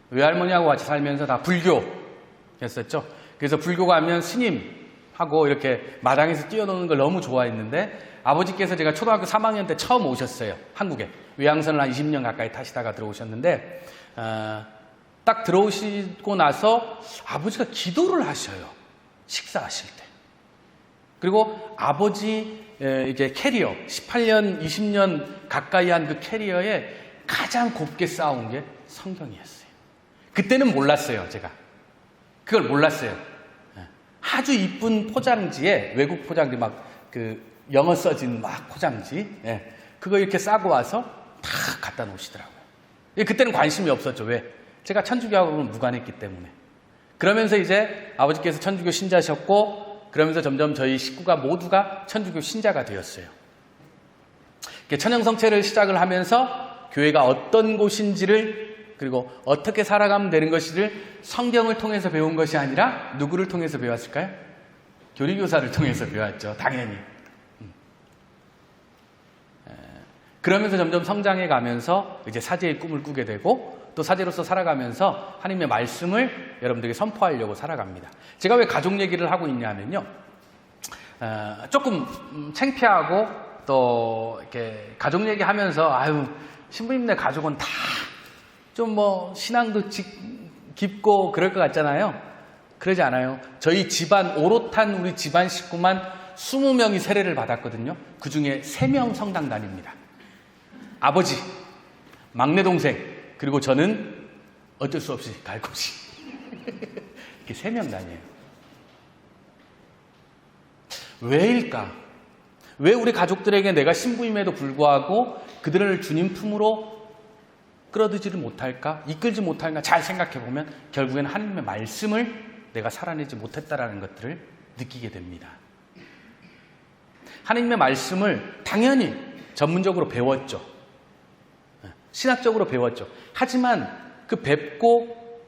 외할머니하고 같이 살면서 다 불교였었죠. 그래서 불교 가면 스님하고 이렇게 마당에서 뛰어노는 걸 너무 좋아했는데 아버지께서 제가 초등학교 3학년 때 처음 오셨어요. 한국에. 외항선을 한 20년 가까이 타시다가 들어오셨는데 딱 들어오시고 나서 아버지가 기도를 하셔요. 식사하실 때. 그리고 아버지 이제 캐리어 18년, 20년 가까이 한 그 캐리어에 가장 곱게 쌓아온 게 성경이었어요. 그때는 몰랐어요, 제가. 그걸 몰랐어요. 아주 이쁜 포장지에 외국 포장지 막 그 영어 써진 막 포장지 그거 이렇게 싸고 와서 다 갖다 놓으시더라고요. 그때는 관심이 없었죠. 왜? 제가 천주교하고는 무관했기 때문에. 그러면서 이제 아버지께서 천주교 신자셨고 그러면서 점점 저희 식구가 모두가 천주교 신자가 되었어요. 천형성체를 시작을 하면서 교회가 어떤 곳인지를 그리고 어떻게 살아가면 되는 것인지를 성경을 통해서 배운 것이 아니라 누구를 통해서 배웠을까요? 교리교사를 통해서 배웠죠. 당연히. 그러면서 점점 성장해 가면서 이제 사제의 꿈을 꾸게 되고 또 사제로서 살아가면서 하나님의 말씀을 여러분들에게 선포하려고 살아갑니다. 제가 왜 가족 얘기를 하고 있냐면요. 조금 창피하고 또 이렇게 가족 얘기하면서 아유 신부님네 가족은 다 좀 뭐 신앙도 깊고 그럴 것 같잖아요. 그러지 않아요. 저희 집안 오롯한 우리 집안 식구만 20명이 세례를 받았거든요. 그 중에 3명 성당 다닙니다. 아버지, 막내 동생, 그리고 저는 어쩔 수 없이 갈 곳이 이렇게 3명 다녀요. 왜일까? 왜 우리 가족들에게 내가 신부임에도 불구하고 그들을 주님 품으로 끌어들이지 못할까? 이끌지 못할까? 잘 생각해보면 결국에는 하나님의 말씀을 내가 살아내지 못했다라는 것들을 느끼게 됩니다. 하나님의 말씀을 당연히 전문적으로 배웠죠. 신학적으로 배웠죠. 하지만 그 뵙고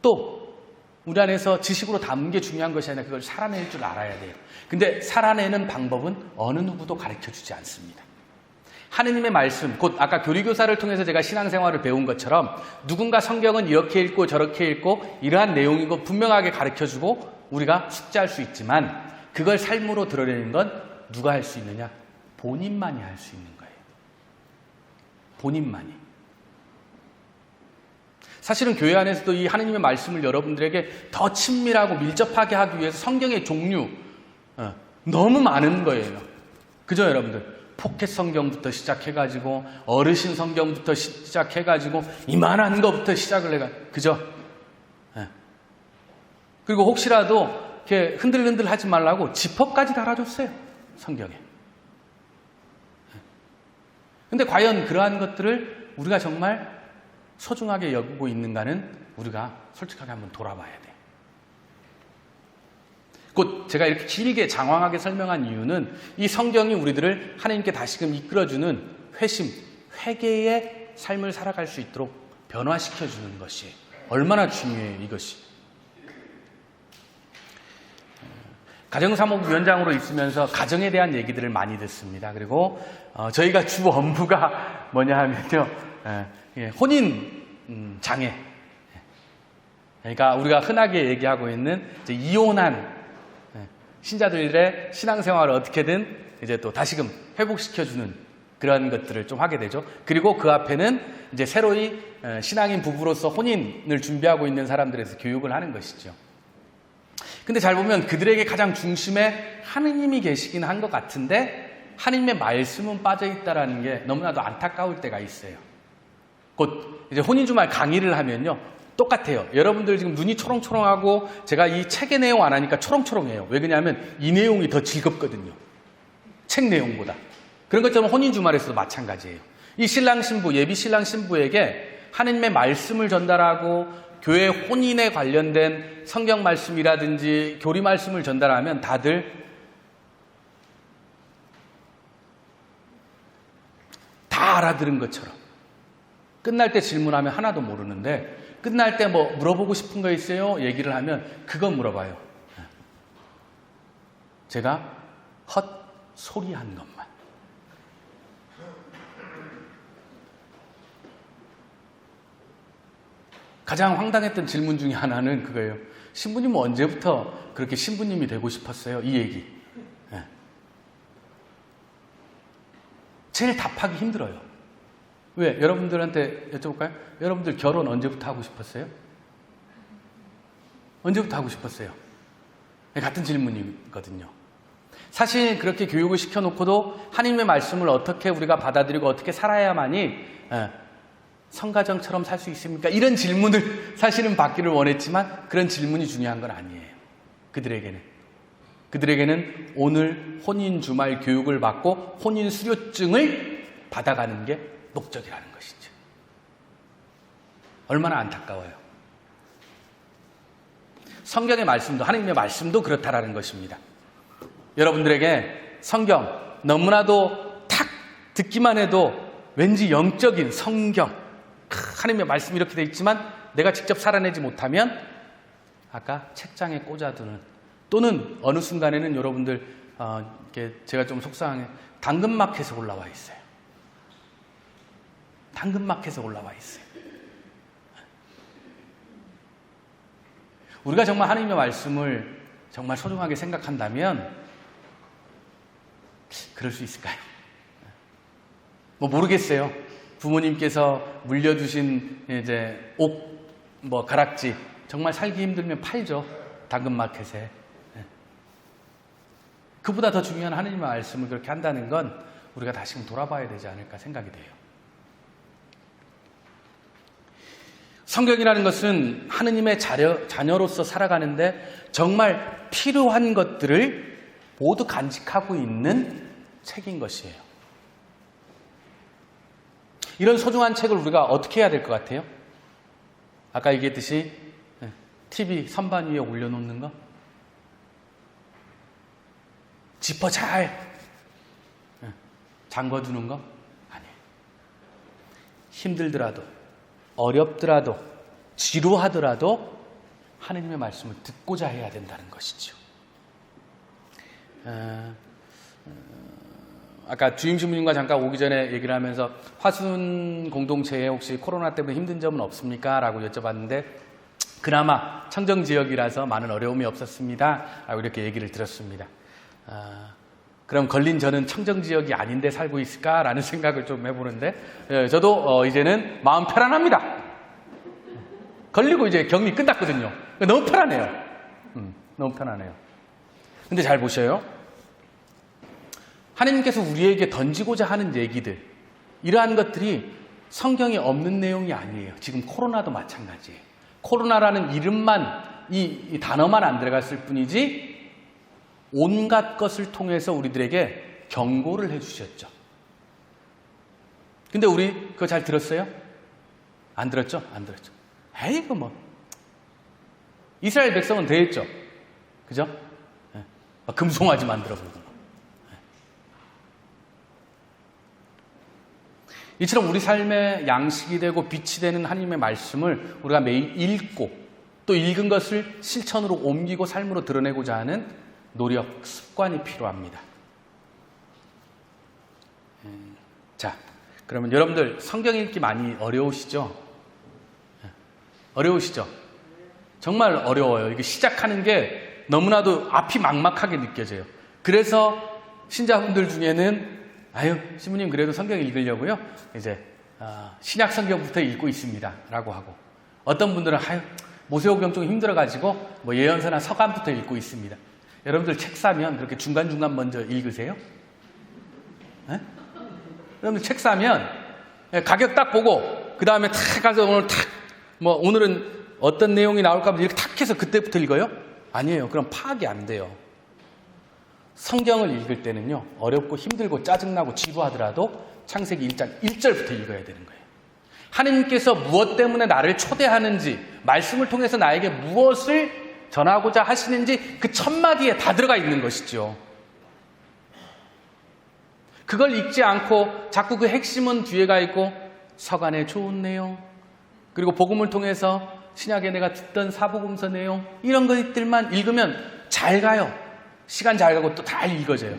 또 우리 안에서 지식으로 담는 게 중요한 것이 아니라 그걸 살아낼 줄 알아야 돼요. 근데 살아내는 방법은 어느 누구도 가르쳐주지 않습니다. 하느님의 말씀, 곧 아까 교리교사를 통해서 제가 신앙생활을 배운 것처럼 누군가 성경은 이렇게 읽고 저렇게 읽고 이러한 내용이고 분명하게 가르쳐주고 우리가 숙지할 수 있지만 그걸 삶으로 드러내는 건 누가 할 수 있느냐? 본인만이 할 수 있는 거예요. 본인만이. 사실은 교회 안에서도 이 하느님의 말씀을 여러분들에게 더 친밀하고 밀접하게 하기 위해서 성경의 종류 너무 많은 거예요. 그죠, 여러분들? 포켓 성경부터 시작해가지고 어르신 성경부터 시작해가지고 이만한 거부터 시작을 해가 그죠? 그리고 혹시라도 이렇게 흔들흔들 하지 말라고 지퍼까지 달아줬어요. 성경에. 근데 과연 그러한 것들을 우리가 정말 소중하게 여기고 있는가는 우리가 솔직하게 한번 돌아봐야 돼요. 곧 제가 이렇게 길게 장황하게 설명한 이유는 이 성경이 우리들을 하나님께 다시금 이끌어주는 회심, 회개의 삶을 살아갈 수 있도록 변화시켜주는 것이 얼마나 중요해요, 이것이. 가정사목위원장으로 있으면서 가정에 대한 얘기들을 많이 듣습니다. 그리고 저희가 주 업무가 뭐냐 하면요, 혼인 장애. 그러니까 우리가 흔하게 얘기하고 있는 이제 이혼한 신자들의 신앙생활을 어떻게든 이제 또 다시금 회복시켜주는 그런 것들을 좀 하게 되죠. 그리고 그 앞에는 이제 새로이 신앙인 부부로서 혼인을 준비하고 있는 사람들에서 교육을 하는 것이죠. 근데 잘 보면 그들에게 가장 중심에 하느님이 계시긴 한 것 같은데 하느님의 말씀은 빠져있다라는 게 너무나도 안타까울 때가 있어요. 곧 이제 혼인주말 강의를 하면요. 똑같아요. 여러분들 지금 눈이 초롱초롱하고 제가 이 책의 내용 안 하니까 초롱초롱해요. 왜 그러냐면 이 내용이 더 즐겁거든요. 책 내용보다. 그런 것처럼 혼인주말에서도 마찬가지예요. 이 신랑 신부, 예비 신랑 신부에게 하느님의 말씀을 전달하고 교회 혼인에 관련된 성경 말씀이라든지 교리 말씀을 전달하면 다들 다 알아들은 것처럼 끝날 때 질문하면 하나도 모르는데 끝날 때 뭐 물어보고 싶은 거 있어요? 얘기를 하면 그건 물어봐요. 제가 헛소리한 것만. 가장 황당했던 질문 중에 하나는 그거예요. 신부님은 언제부터 그렇게 신부님이 되고 싶었어요? 이 얘기. 제일 답하기 힘들어요. 왜? 여러분들한테 여쭤볼까요? 여러분들 결혼 언제부터 하고 싶었어요? 언제부터 하고 싶었어요? 같은 질문이거든요. 사실 그렇게 교육을 시켜놓고도 하나님의 말씀을 어떻게 우리가 받아들이고 어떻게 살아야만이 성가정처럼 살 수 있습니까? 이런 질문을 사실은 받기를 원했지만 그런 질문이 중요한 건 아니에요. 그들에게는 오늘 혼인 주말 교육을 받고 혼인 수료증을 받아가는 게 목적이라는 것이죠. 얼마나 안타까워요. 성경의 말씀도 하나님의 말씀도 그렇다라는 것입니다. 여러분들에게 성경 너무나도 탁 듣기만 해도 왠지 영적인 성경 하나님의 말씀이 이렇게 돼 있지만 내가 직접 살아내지 못하면 아까 책장에 꽂아두는 또는 어느 순간에는 여러분들 제가 좀 속상해 당근마켓에 올라와 있어요. 당근마켓에 올라와 있어요. 우리가 정말 하나님의 말씀을 정말 소중하게 생각한다면 그럴 수 있을까요? 모르겠어요. 부모님께서 물려주신 이제 가락지 정말 살기 힘들면 팔죠. 당근마켓에. 그보다 더 중요한 하나님의 말씀을 그렇게 한다는 건 우리가 다시금 돌아봐야 되지 않을까 생각이 돼요. 성경이라는 것은 하느님의 자녀로서 살아가는데 정말 필요한 것들을 모두 간직하고 있는 책인 것이에요. 이런 소중한 책을 우리가 어떻게 해야 될 것 같아요? 아까 얘기했듯이 TV 선반 위에 올려놓는 거? 지퍼 잘 잠궈두는 거? 아니에요. 힘들더라도 어렵더라도 지루하더라도 하나님의 말씀을 듣고자 해야 된다는 것이죠. 아까 주임신부님과 잠깐 오기 전에 얘기를 하면서 화순 공동체에 혹시 코로나 때문에 힘든 점은 없습니까? 라고 여쭤봤는데 그나마 청정지역이라서 많은 어려움이 없었습니다. 라고 이렇게 얘기를 들었습니다. 그럼 걸린 저는 청정지역이 아닌데 살고 있을까? 라는 생각을 좀 해보는데 저도 이제는 마음 편안합니다. 걸리고 이제 격리 끝났거든요. 너무 편하네요. 너무 편하네요. 근데 잘 보셔요. 하나님께서 우리에게 던지고자 하는 얘기들, 이러한 것들이 성경에 없는 내용이 아니에요. 지금 코로나도 마찬가지예요. 코로나라는 이름만, 이 단어만 안 들어갔을 뿐이지 온갖 것을 통해서 우리들에게 경고를 해주셨죠. 근데 우리 그거 잘 들었어요? 안 들었죠? 안 들었죠. 에이, 그 이스라엘 백성은 대했죠. 그죠? 금송아지 만들어 보고. 이처럼 우리 삶의 양식이 되고 빛이 되는 하나님의 말씀을 우리가 매일 읽고 또 읽은 것을 실천으로 옮기고 삶으로 드러내고자 하는 노력, 습관이 필요합니다. 자, 그러면 여러분들 성경 읽기 많이 어려우시죠? 어려우시죠? 정말 어려워요. 이게 시작하는 게 너무나도 앞이 막막하게 느껴져요. 그래서 신자분들 중에는 신부님 그래도 성경 읽으려고요. 이제 신약 성경부터 읽고 있습니다. 라고 하고 어떤 분들은 모세오경 좀 힘들어가지고 예언서나 서간부터 읽고 있습니다. 여러분들 책 사면 그렇게 중간중간 먼저 읽으세요? 네? 여러분들 책 사면 가격 딱 보고 그 다음에 탁 가서 오늘은 어떤 내용이 나올까 이렇게 탁 해서 그때부터 읽어요? 아니에요. 그럼 파악이 안 돼요. 성경을 읽을 때는요, 어렵고 힘들고 짜증나고 지루하더라도 창세기 1장 1절부터 읽어야 되는 거예요. 하나님께서 무엇 때문에 나를 초대하는지, 말씀을 통해서 나에게 무엇을 전하고자 하시는지 그 첫 마디에 다 들어가 있는 것이죠. 그걸 읽지 않고 자꾸 그 핵심은 뒤에 가 있고 서간의 좋은 내용, 그리고 복음을 통해서 신약에 내가 듣던 사복음서 내용, 이런 것들만 읽으면 잘 가요. 시간 잘 가고 또 다 읽어져요.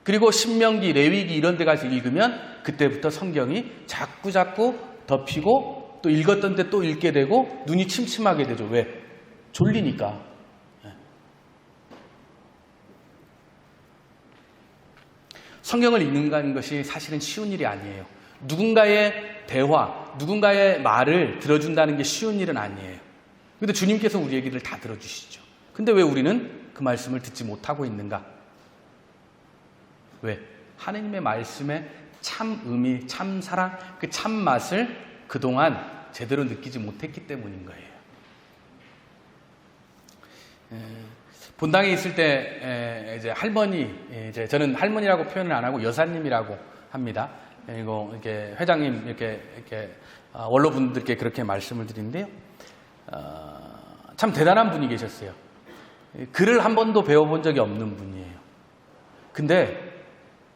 그리고 신명기, 레위기 이런 데 가서 읽으면 그때부터 성경이 자꾸 덮이고 또 읽었던 데 또 읽게 되고 눈이 침침하게 되죠. 왜? 졸리니까. 성경을 읽는다는 것이 사실은 쉬운 일이 아니에요. 누군가의 대화, 누군가의 말을 들어준다는 게 쉬운 일은 아니에요. 그런데 주님께서 우리 얘기를 다 들어주시죠. 근데 왜 우리는 그 말씀을 듣지 못하고 있는가? 왜? 하느님의 말씀의 참 의미, 참 사랑, 그 참 맛을 그동안 제대로 느끼지 못했기 때문인 거예요. 본당에 있을 때 이제 할머니, 이제 저는 할머니라고 표현을 안 하고 여사님이라고 합니다. 그리고 이렇게 회장님 이렇게 원로분들께 그렇게 말씀을 드리는데요. 참 대단한 분이 계셨어요. 글을 한 번도 배워본 적이 없는 분이에요. 근데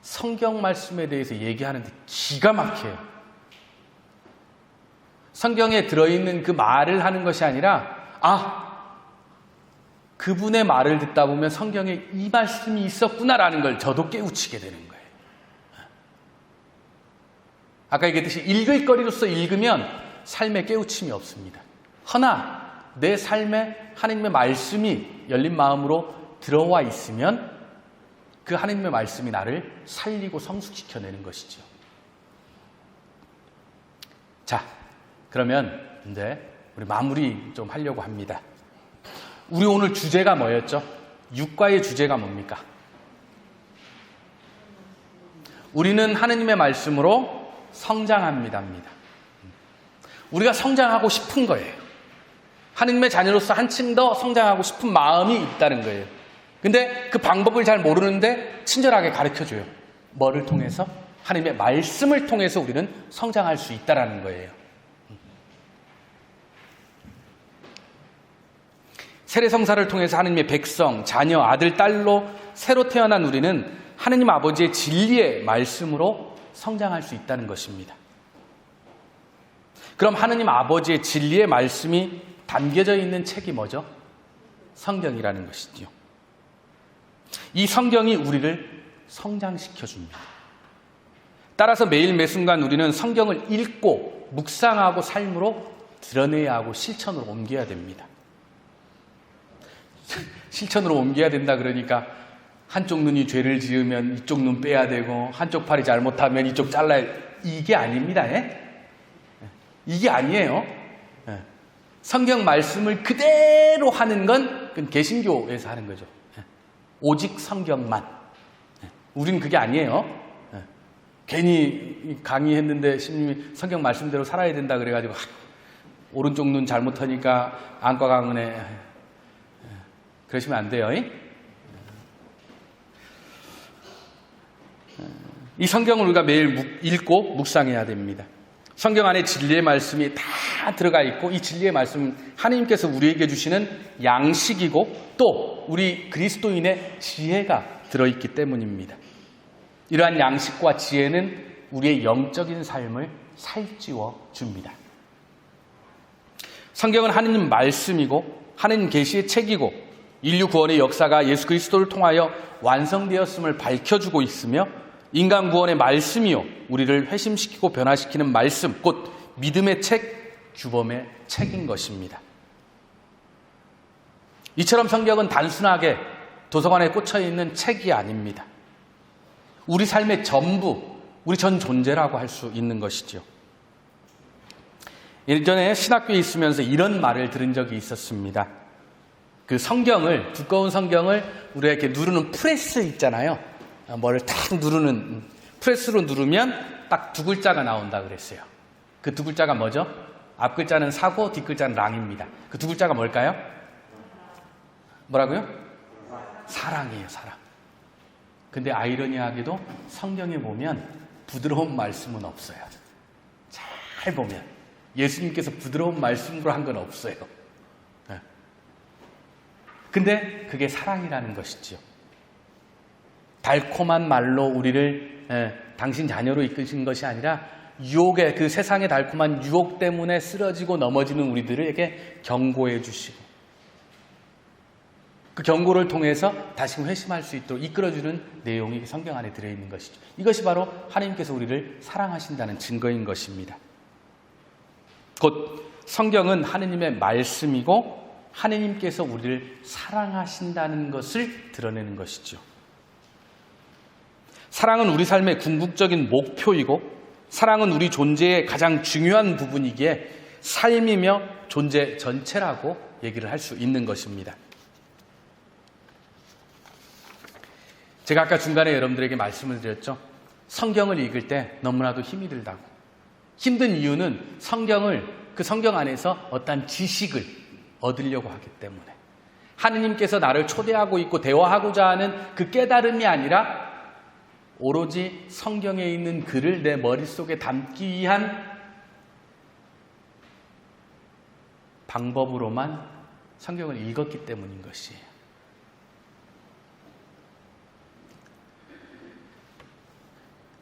성경 말씀에 대해서 얘기하는데 기가 막혀요. 성경에 들어있는 그 말을 하는 것이 아니라 그분의 말을 듣다 보면 성경에 이 말씀이 있었구나라는 걸 저도 깨우치게 되는 거예요. 아까 얘기했듯이 읽을 거리로서 읽으면 삶에 깨우침이 없습니다. 허나 내 삶에 하나님의 말씀이 열린 마음으로 들어와 있으면 그 하나님의 말씀이 나를 살리고 성숙시켜내는 것이죠. 자, 그러면 이제 우리 마무리 좀 하려고 합니다. 우리 오늘 주제가 뭐였죠? 육과의 주제가 뭡니까? 우리는 하느님의 말씀으로 성장합니다입니다. 우리가 성장하고 싶은 거예요. 하느님의 자녀로서 한층 더 성장하고 싶은 마음이 있다는 거예요. 근데 그 방법을 잘 모르는데 친절하게 가르쳐줘요. 뭐를 통해서? 하느님의 말씀을 통해서 우리는 성장할 수 있다는 거예요. 세례성사를 통해서 하느님의 백성, 자녀, 아들, 딸로 새로 태어난 우리는 하느님 아버지의 진리의 말씀으로 성장할 수 있다는 것입니다. 그럼 하느님 아버지의 진리의 말씀이 담겨져 있는 책이 뭐죠? 성경이라는 것이죠. 이 성경이 우리를 성장시켜 줍니다. 따라서 매일 매순간 우리는 성경을 읽고 묵상하고 삶으로 드러내야 하고 실천으로 옮겨야 됩니다. 실천으로 옮겨야 된다 그러니까 한쪽 눈이 죄를 지으면 이쪽 눈 빼야 되고 한쪽 팔이 잘못하면 이쪽 잘라야 이게 아닙니다. 이게 아니에요. 성경 말씀을 그대로 하는 건 그건 개신교에서 하는 거죠. 오직 성경만. 우리는 그게 아니에요. 괜히 강의했는데 신님이 성경 말씀대로 살아야 된다 그래가지고 오른쪽 눈 잘못하니까 안과 강은에 그러시면 안 돼요. 이 성경을 우리가 매일 읽고 묵상해야 됩니다. 성경 안에 진리의 말씀이 다 들어가 있고 이 진리의 말씀은 하나님께서 우리에게 주시는 양식이고 또 우리 그리스도인의 지혜가 들어있기 때문입니다. 이러한 양식과 지혜는 우리의 영적인 삶을 살찌워 줍니다. 성경은 하느님 말씀이고 하느님 계시의 책이고 인류 구원의 역사가 예수 그리스도를 통하여 완성되었음을 밝혀주고 있으며 인간 구원의 말씀이요 우리를 회심시키고 변화시키는 말씀 곧 믿음의 책, 규범의 책인 것입니다. 이처럼 성경은 단순하게 도서관에 꽂혀있는 책이 아닙니다. 우리 삶의 전부, 우리 전 존재라고 할 수 있는 것이죠. 예전에 신학교에 있으면서 이런 말을 들은 적이 있었습니다. 그 성경을, 두꺼운 성경을 우리가 이렇게 누르는 프레스 있잖아요. 뭐를 탁 누르는, 프레스로 누르면 딱 두 글자가 나온다 그랬어요. 그 두 글자가 뭐죠? 앞 글자는 사고, 뒷 글자는 랑입니다. 그 두 글자가 뭘까요? 뭐라고요? 사랑이에요, 사랑. 근데 아이러니하게도 성경에 보면 부드러운 말씀은 없어요. 잘 보면 예수님께서 부드러운 말씀으로 한 건 없어요. 근데 그게 사랑이라는 것이죠. 달콤한 말로 우리를 당신 자녀로 이끄신 것이 아니라 유혹의 그 세상의 달콤한 유혹 때문에 쓰러지고 넘어지는 우리들에게 경고해 주시고 그 경고를 통해서 다시금 회심할 수 있도록 이끌어주는 내용이 성경 안에 들어있는 것이죠. 이것이 바로 하나님께서 우리를 사랑하신다는 증거인 것입니다. 곧 성경은 하느님의 말씀이고 하느님께서 우리를 사랑하신다는 것을 드러내는 것이죠. 사랑은 우리 삶의 궁극적인 목표이고 사랑은 우리 존재의 가장 중요한 부분이기에 삶이며 존재 전체라고 얘기를 할 수 있는 것입니다. 제가 아까 중간에 여러분들에게 말씀을 드렸죠. 성경을 읽을 때 너무나도 힘이 들다고. 힘든 이유는 그 성경 안에서 어떤 지식을 얻으려고 하기 때문에. 하느님께서 나를 초대하고 있고 대화하고자 하는 그 깨달음이 아니라 오로지 성경에 있는 글을 내 머릿속에 담기 위한 방법으로만 성경을 읽었기 때문인 것이에요.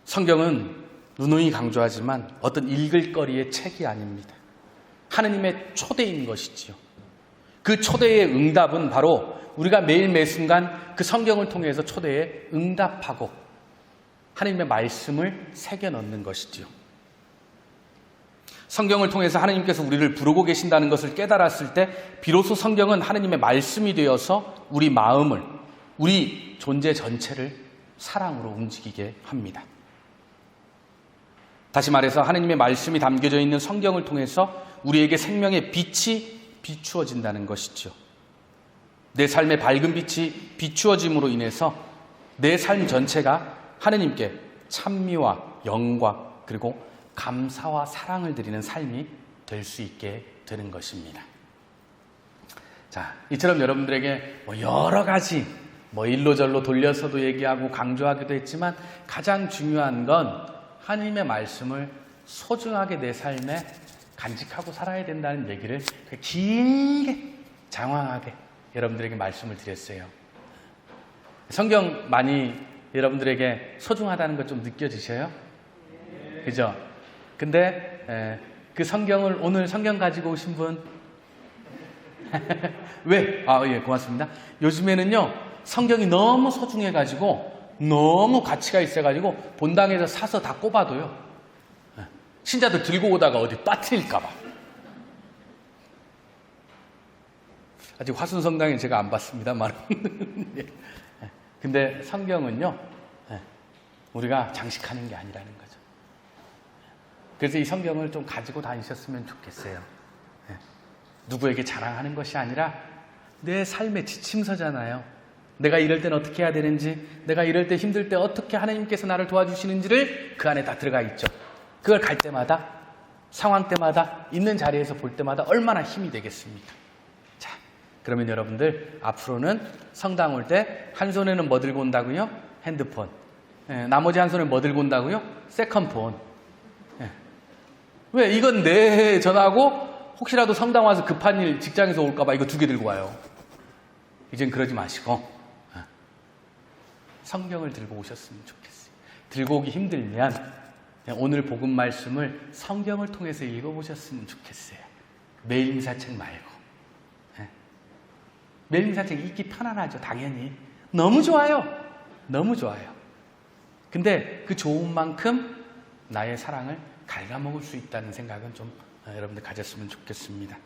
성경은 누누이 강조하지만 어떤 읽을 거리의 책이 아닙니다. 하느님의 초대인 것이지요. 그 초대의 응답은 바로 우리가 매일 매순간 그 성경을 통해서 초대에 응답하고 하느님의 말씀을 새겨 넣는 것이지요. 성경을 통해서 하느님께서 우리를 부르고 계신다는 것을 깨달았을 때 비로소 성경은 하느님의 말씀이 되어서 우리 마음을, 우리 존재 전체를 사랑으로 움직이게 합니다. 다시 말해서 하느님의 말씀이 담겨져 있는 성경을 통해서 우리에게 생명의 빛이 비추어진다는 것이죠. 내 삶의 밝은 빛이 비추어짐으로 인해서 내 삶 전체가 하느님께 찬미와 영광 그리고 감사와 사랑을 드리는 삶이 될 수 있게 되는 것입니다. 자, 이처럼 여러분들에게 여러 가지 일로절로 돌려서도 얘기하고 강조하기도 했지만 가장 중요한 건 하느님의 말씀을 소중하게 내 삶에 간직하고 살아야 된다는 얘기를 길게 장황하게 여러분들에게 말씀을 드렸어요. 성경 많이 여러분들에게 소중하다는 것 좀 느껴지셔요? 그죠? 근데 그 성경을 오늘 성경 가지고 오신 분 왜? 예, 고맙습니다. 요즘에는요 성경이 너무 소중해가지고 너무 가치가 있어가지고 본당에서 사서 다 꼽아둬요. 신자들 들고 오다가 어디 빠뜨릴까봐. 아직 화순성당에 제가 안 봤습니다만. 근데 성경은요, 우리가 장식하는 게 아니라는 거죠. 그래서 이 성경을 좀 가지고 다니셨으면 좋겠어요. 누구에게 자랑하는 것이 아니라 내 삶의 지침서잖아요. 내가 이럴 땐 어떻게 해야 되는지, 내가 이럴 때 힘들 때 어떻게 하나님께서 나를 도와주시는지를 그 안에 다 들어가 있죠. 그걸 갈 때마다, 상황 때마다, 있는 자리에서 볼 때마다 얼마나 힘이 되겠습니까? 자, 그러면 여러분들 앞으로는 성당 올 때 한 손에는 뭐 들고 온다고요? 핸드폰. 나머지 한 손에 뭐 들고 온다고요? 세컨폰. 왜? 이건 내 전화고 혹시라도 성당 와서 급한 일 직장에서 올까봐 이거 2개 들고 와요. 이젠 그러지 마시고 성경을 들고 오셨으면 좋겠어요. 들고 오기 힘들면 오늘 복음 말씀을 성경을 통해서 읽어보셨으면 좋겠어요. 매일미사책 말고. 매일미사책 읽기 편안하죠. 당연히. 너무 좋아요. 너무 좋아요. 근데 그 좋은 만큼 나의 사랑을 갉아먹을 수 있다는 생각은 좀 여러분들 가졌으면 좋겠습니다.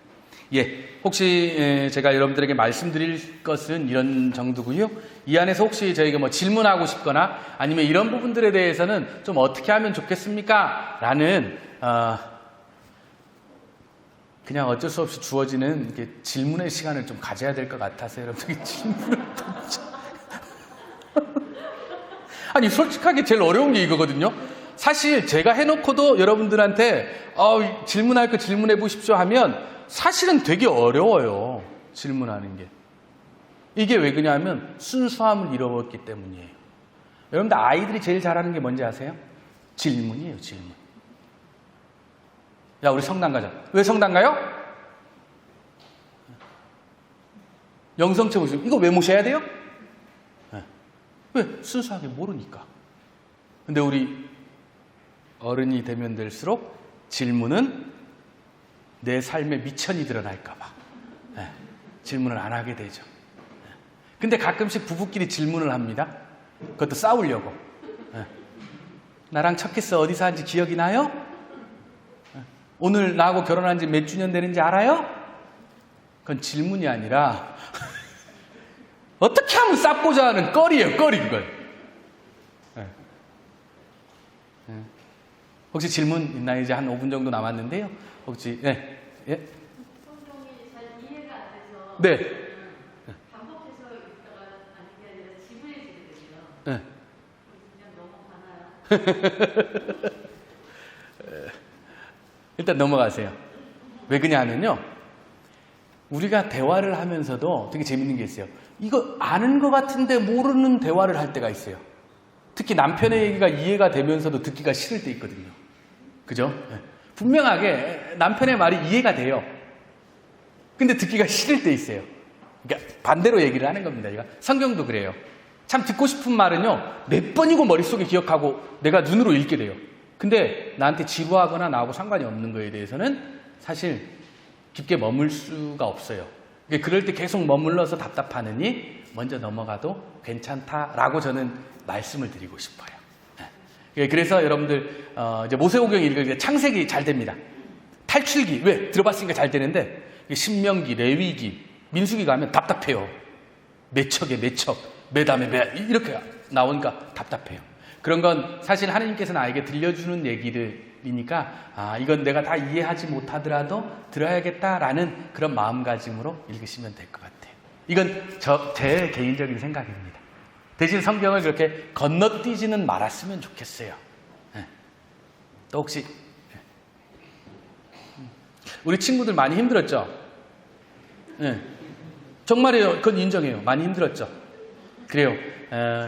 예, 혹시 제가 여러분들에게 말씀드릴 것은 이런 정도고요. 이 안에서 혹시 저희가 질문하고 싶거나 아니면 이런 부분들에 대해서는 좀 어떻게 하면 좋겠습니까? 라는 그냥 어쩔 수 없이 주어지는 질문의 시간을 좀 가져야 될 것 같아서 여러분들이 질문을 아니 솔직하게 제일 어려운 게 이거거든요. 사실 제가 해놓고도 여러분들한테 질문할 거 질문해 보십시오 하면 사실은 되게 어려워요. 질문하는 게. 이게 왜 그러냐면 순수함을 잃어버렸기 때문이에요. 여러분들 아이들이 제일 잘하는 게 뭔지 아세요? 질문이에요. 질문. 야 우리 성당 가자. 왜 성당 가요? 영성체 모시고 이거 왜 모셔야 돼요? 왜? 순수하게 모르니까. 근데 우리 어른이 되면 될수록 질문은 내 삶에 미천이 드러날까봐 질문을 안 하게 되죠. 근데 가끔씩 부부끼리 질문을 합니다. 그것도 싸우려고. 나랑 첫 키스 어디서 한지 기억이 나요? 오늘 나하고 결혼한 지 몇 주년 되는지 알아요? 그건 질문이 아니라 어떻게 하면 쌉고자 하는 꺼리예요. 꺼리 그걸. 혹시 질문 있나요? 이제 한 5분 정도 남았는데요. 혹시 예? 성경이 잘 이해가 안 돼서 네. 반복해서 읽다가 아닌 게 아니라 지루해지거든요. 네. 일단 넘어가세요. 왜 그러냐면요. 우리가 대화를 하면서도 되게 재밌는 게 있어요. 이거 아는 것 같은데 모르는 대화를 할 때가 있어요. 특히 남편의 얘기가 이해가 되면서도 듣기가 싫을 때 있거든요. 그죠? 네. 분명하게 남편의 말이 이해가 돼요. 근데 듣기가 싫을 때 있어요. 그러니까 반대로 얘기를 하는 겁니다. 성경도 그래요. 참 듣고 싶은 말은요, 몇 번이고 머릿속에 기억하고 내가 눈으로 읽게 돼요. 근데 나한테 지루하거나 나하고 상관이 없는 거에 대해서는 사실 깊게 머물 수가 없어요. 그러니까 그럴 때 계속 머물러서 답답하느니 먼저 넘어가도 괜찮다라고 저는 말씀을 드리고 싶어요. 그래서 여러분들 이제 모세오경 읽을 때 창세기 잘 됩니다. 탈출기 왜 들어봤으니까 잘 되는데 신명기, 레위기, 민수기 가면 답답해요. 매척에 매척, 매담에 매 이렇게 나오니까 답답해요. 그런 건 사실 하나님께서 나에게 들려주는 얘기들이니까 이건 내가 다 이해하지 못하더라도 들어야겠다라는 그런 마음가짐으로 읽으시면 될 것 같아요. 이건 제 개인적인 생각입니다. 대신 성경을 그렇게 건너뛰지는 말았으면 좋겠어요. 또 혹시 우리 친구들 많이 힘들었죠? 정말이에요. 그건 인정해요. 많이 힘들었죠. 그래요.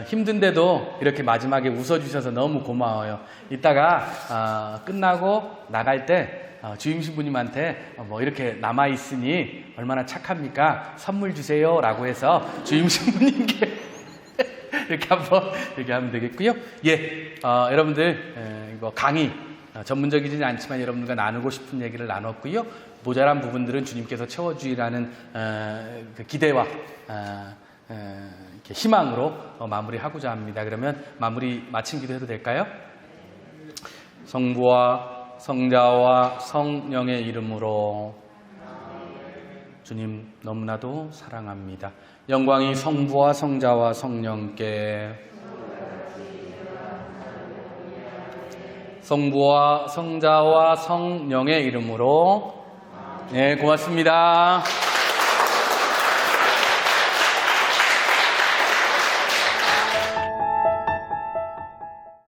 힘든데도 이렇게 마지막에 웃어주셔서 너무 고마워요. 이따가 끝나고 나갈 때 주임 신부님한테 뭐 이렇게 남아있으니 얼마나 착합니까? 선물 주세요 라고 해서 주임 신부님께 이렇게 한번 얘기하면 되겠고요. 여러분들 이거 강의 전문적이지는 않지만 여러분들과 나누고 싶은 얘기를 나눴고요. 모자란 부분들은 주님께서 채워주리라는 그 기대와 이렇게 희망으로 마무리하고자 합니다. 그러면 마무리 마침 기도해도 될까요? 성부와 성자와 성령의 이름으로 주님 너무나도 사랑합니다. 영광이 성부와 성자와 성령께 성부와 성자와 성령의 이름으로 네, 고맙습니다.